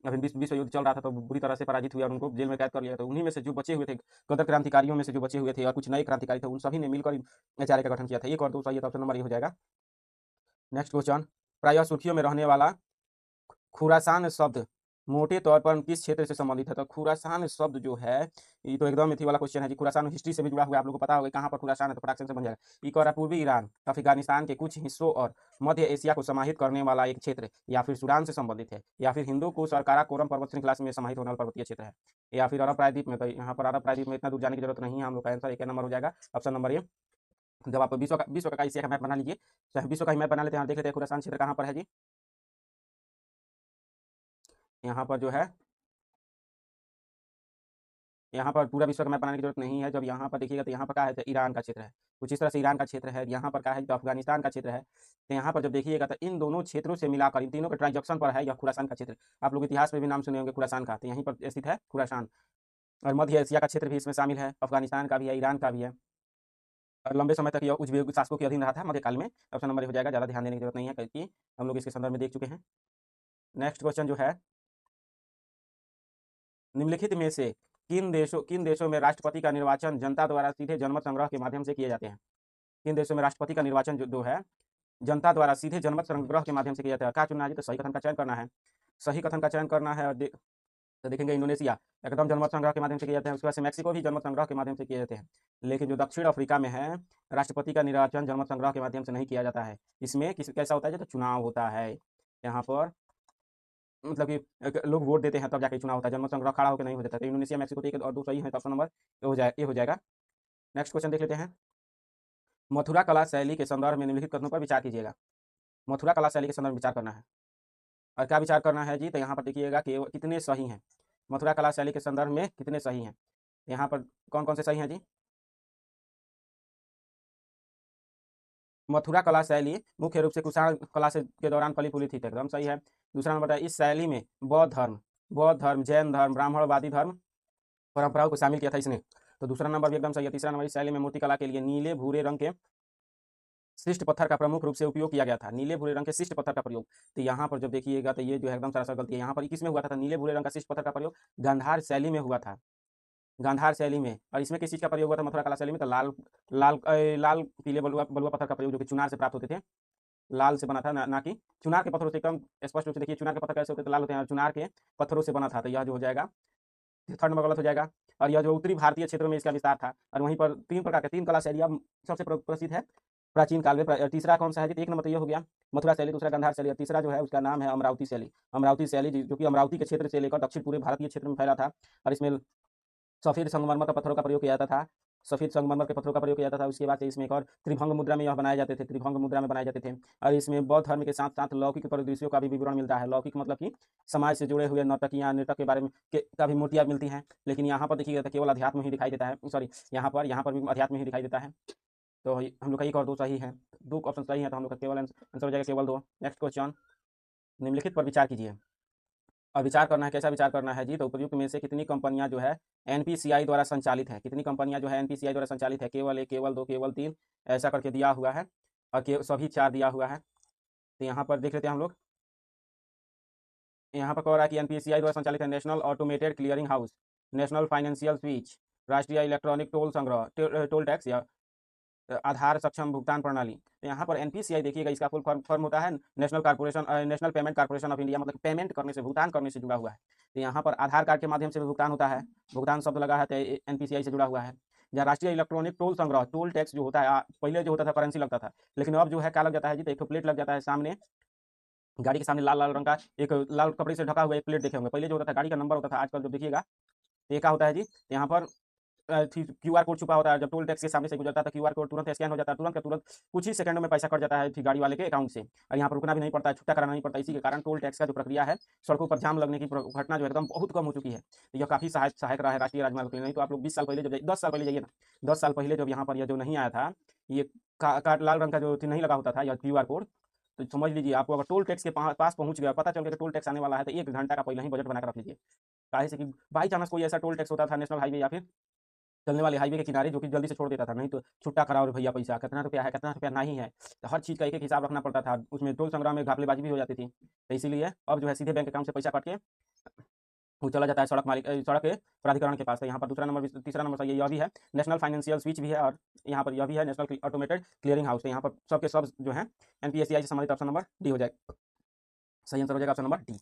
अभी विश्व युद्ध चल रहा था तो बुरी तरह से पराजित हुआ और उनको जेल में कैद कर लिया। तो उन्हीं में से जो बचे हुए थे गदर क्रांतिकारियों में से जो बचे हुए थे और कुछ नए क्रांतिकारी थे, उन सभी ने मिलकर एचआरए का गठन किया था। 1 और 2 सही है, तो ऑप्शन नंबर ये हो जाएगा। नेक्स्ट क्वेश्चन, प्रायः सुर्खियों में रहने वाला खुरासान शब्द मोटे तौर पर किस क्षेत्र से संबंधित है, तो खुरासान शब्द जो है ये तो एकदम इथी वाला क्वेश्चन है जी। खुरासान हिस्ट्री से भी जुड़ा हुआ है, आप लोगों को पता होगा कहाँ पर खुरासान है, तो फटाक से बन जाएगा। ये कह रहा पूर्वी ईरान, अफगानिस्तान के कुछ हिस्सों और मध्य एशिया को समाहित करने वाला एक क्षेत्र, या फिर सूडान से संबंधित है, या फिर हिंदू कुश और काराकोरम पर्वत श्रृंखला में समाहित होने वाला पर्वतीय क्षेत्र है, या फिर अरब प्रायद्वीप में। तो यहाँ पर अरब प्रायद्वीप में इतना दूर जाने की जरूरत नहीं है, हम लोग का आंसर 1 नंबर हो जाएगा, ऑप्शन नंबर ए। जब आप विश्व का एशिया का मैप बना लीजिए, तो विश्व का मैप बना लेते हैं, देख लेते हैं खुरासान क्षेत्र कहाँ पर है जी। यहाँ पर जो है, यहाँ पर पूरा विश्व का मैप बनाने की जरूरत नहीं है। जब यहाँ पर देखिएगा तो यहाँ पर क्या है, तो ईरान का क्षेत्र है, कुछ इस तरह से ईरान का क्षेत्र है। यहाँ पर क्या है, तो अफगानिस्तान का क्षेत्र है। तो यहाँ पर जब देखिएगा तो इन दोनों क्षेत्रों से मिलाकर इन तीनों के ट्रांजक्शन पर है यह खुरासान का क्षेत्र। आप लोग इतिहास में भी नाम सुने होंगे खुरासान का, तो यहीं पर स्थित है खुरासान। और मध्य एशिया का क्षेत्र भी इसमें शामिल है, अफगानिस्तान का भी है, ईरान का भी है। और लंबे समय तक यह उज्बेक शासकों के अधीन रहा था मध्यकाल में। ऑप्शन नंबर हो जाएगा, ज़्यादा ध्यान देने की जरूरत नहीं है क्योंकि हम लोग इसके संदर्भ में देख चुके हैं। नेक्स्ट क्वेश्चन जो है, निम्नलिखित में से किन देशों में राष्ट्रपति का निर्वाचन जनता द्वारा सीधे जनमत संग्रह के माध्यम से किए जाते हैं। किन देशों में राष्ट्रपति का निर्वाचन जो है जनता द्वारा सीधे जनमत संग्रह के माध्यम से किया जाता है। क्या चुनना है, तो सही कथन का चयन करना है, सही कथन का चयन करना है। और तो देखेंगे इंडोनेशिया एकदम जनमत संग्रह के माध्यम से किए जाते हैं। उसके बाद से मैक्सिको भी जनमत संग्रह के माध्यम से किए जाते हैं। लेकिन जो दक्षिण अफ्रीका में है, राष्ट्रपति का निर्वाचन जनमत संग्रह के माध्यम से नहीं किया जाता है। इसमें कैसा होता है, जो तो चुनाव होता है यहाँ पर, मतलब कि लोग वोट देते हैं तब जाके चुनाव होता है, जनमत संग्रह खड़ा होकर नहीं हो जाता। तो इंडोनेशिया मैक्सिको 1 और 2 सही है, तो ऑप्शन नंबर ये हो जाएगा। नेक्स्ट क्वेश्चन देख लेते हैं, मथुरा कला शैली के संदर्भ में निम्नलिखित कथनों पर विचार कीजिएगा। मथुरा कला शैली के संदर्भ में विचार करना है, और क्या विचार करना है जी, तो यहाँ पर देखिएगा कि कितने सही हैं, मथुरा कला शैली के संदर्भ में कितने सही हैं। यहाँ पर कौन कौन से सही हैं जी। मथुरा कला शैली मुख्य रूप से कुषाण कला से के दौरान फली फूली थी, एकदम सही है। दूसरा नंबर है, इस शैली में बौद्ध धर्म, जैन धर्म, ब्राह्मणवादी धर्म परंपराओं को शामिल किया था इसने, तो दूसरा नंबर भी एकदम सही है। तीसरा नंबर, इस शैली में मूर्तिकला के लिए नीले भूरे रंग के शिष्ट पत्थर का प्रमुख रूप से उपयोग किया गया था, नीले भूरे रंग के शिष्ट पत्थर का प्रयोग। तो यहाँ पर जब देखिएगा तो ये जो है एकदम सरासर गलती है। यहाँ पर किस में हुआ था, नीले भूरे रंग का शिष्ट पत्थर का प्रयोग गांधार शैली में हुआ था, गांधार शैली में। और इसमें किस चीज़ का प्रयोग हुआ था मथुरा कला शैली में, तो लाल पीले बलुआ पत्थर का प्रयोग, जो कि चुनार से प्राप्त होते थे, लाल से बना था, ना कि चुनार के पत्थरों से। एकदम स्पष्ट रूप से देखिए, चुनार के पत्थर कैसे होते थे, लाल होते हैं, और चुनार के पत्थरों से बना था। तो यह जो हो जाएगा थर्ड नंबर गलत हो जाएगा। और यह जो उत्तरी भारतीय क्षेत्रों में इसका विस्तार था, और वहीं पर 3 प्रकार के 3 कला शैलियाँ सबसे प्रसिद्ध है प्राचीन काल में। तीसरा कौन सा है जी, 1 नंबर तो ये हो गया मथुरा शैली, दूसरा गांधार शैली, और तीसरा जो है उसका नाम है अमरावती शैली। अमरावती शैली जो कि अमरावती के क्षेत्र से लेकर दक्षिण पूरे भारतीय क्षेत्र में फैला था। और इसमें सफेद संगमरमर का पत्थरों का प्रयोग किया जाता था, सफेद संगमरमर के पत्थरों का प्रयोग किया जाता था। उसके बाद से इसमें एक और त्रिभंग मुद्रा में यह बनाए जाते थे, त्रिभंग मुद्रा में बनाए जाते थे। और इसमें बौद्ध धर्म के साथ साथ लौकिक परिदृश्यों का भी विवरण मिलता है। लौकिक मतलब कि समाज से जुड़े हुए नर्तकियाँ, नृतक के बारे में का भी मूर्तियाँ मिलती हैं। लेकिन यहाँ पर देखिएगा तो केवल अध्यात्म ही दिखाई देता है, सॉरी यहाँ पर भी अध्यात्म ही दिखाई देता है। तो हम लोग का 1 और 2 सही है, 2 ऑप्शन सही है, तो हम लोग का केवल आंसर हो जाएगा केवल 2। नेक्स्ट क्वेश्चन, निम्नलिखित पर विचार कीजिए। और विचार करना है, कैसा विचार करना है जी, तो उपयुक्त में से कितनी कंपनियां जो है एनपीसीआई द्वारा संचालित है, कितनी कंपनियां जो है एनपीसीआई द्वारा संचालित है, केवल 1, केवल 2, केवल 3, ऐसा करके दिया हुआ है, और सभी 4 दिया हुआ है। तो यहाँ पर देख लेते हैं हम लोग, यहाँ पर कह रहा है कि एनपीसीआई द्वारा संचालित है national automated clearing house, national financial switch, राष्ट्रीय इलेक्ट्रॉनिक टोल संग्रह टोल टैक्स, या आधार सक्षम भुगतान प्रणाली। तो यहाँ पर एनपीसीआई देखिएगा, इसका फुल फॉर्म होता है national payment corporation of India, मतलब पेमेंट करने से, भुगतान करने से जुड़ा हुआ है। तो यहाँ पर आधार कार्ड के माध्यम से भी भुगतान होता है, भुगतान शब्द लगा है तो एनपीसीआई से जुड़ा हुआ है। या राष्ट्रीय इलेक्ट्रॉनिक टोल संग्रह, टोल टैक्स जो होता है, पहले जो होता था करेंसी लगता था, लेकिन अब जो है क्या लग जाता है जी, तो एक प्लेट लग जाता है सामने, गाड़ी के सामने लाल लाल रंग का एक लाल कपड़े से ढका हुआ एक प्लेट देखे होंगे। पहले जो होता था गाड़ी का नंबर होता था, आजकल जो देखिएगा तो ये क्या होता है जी, यहाँ पर क्यूआर कोड छुपा होता है। जब टोल टैक्स के सामने से गुजरता है तो क्यूआर कोड तुरंत स्कैन हो जाता है, तुरंत का तुरंत कुछ ही सेकंडों में पैसा कट जाता है फिर गाड़ी वाले के अकाउंट से, और यहाँ पर रुकना भी नहीं पड़ता है, छुट्टा कराना नहीं पड़ता। इसी के कारण टोल टैक्स का जो प्रक्रिया है, सड़कों पर जाम लगने की घटना जो है एकदम बहुत कम हो चुकी है। तो यह काफ़ी सहायक रहा है राष्ट्रीय राजमार्ग के लिए। नहीं तो आप लोग 20 साल पहले जब 10 साल पहले जाइए ना, 10 साल पहले जब यहाँ पर यह जो नहीं आया था, ये कार्ड लाल रंग का जो नहीं लगा होता था या क्यूआर कोड, तो समझ लीजिए आपको अगर टोल टैक्स के पास पहुंच गया, पता चल गया कि टोल टैक्स आने वाला है, तो 1 घंटा का पहले ही बजट बनाकर रख लीजिए। काहे से कि बाई चांस कोई ऐसा टोल टैक्स होता था नेशनल हाईवे या फिर चलने वाले हाईवे के किनारे, जो कि जल्दी से छोड़ देता था, नहीं तो छुट्टा कराओ रे भैया, पैसा कितना रुपया है, कितना रुपया नहीं है, तो हर चीज़ का एक एक हिसाब रखना पड़ता था। उसमें टोल संग्रह में घपलेबाजी भी हो जाती थी। तो इसीलिए अब जो है सीधे बैंक अकाउंट से पैसा काट के वो चला जाता है सड़क के प्राधिकरण के पास। तो यहाँ पर तीसरा नंबर यह भी है, नेशनल फाइनेंशियल स्विच भी है, और यहाँ पर यह भी है नेशनल ऑटोमेटेड क्लियरिंग हाउस। तो यहाँ पर सबके सब जो है एनपीएससीआई से संबंधित ऑप्शन नंबर डी हो जाएगा, सही आंसर हो जाएगा ऑप्शन नंबर डी।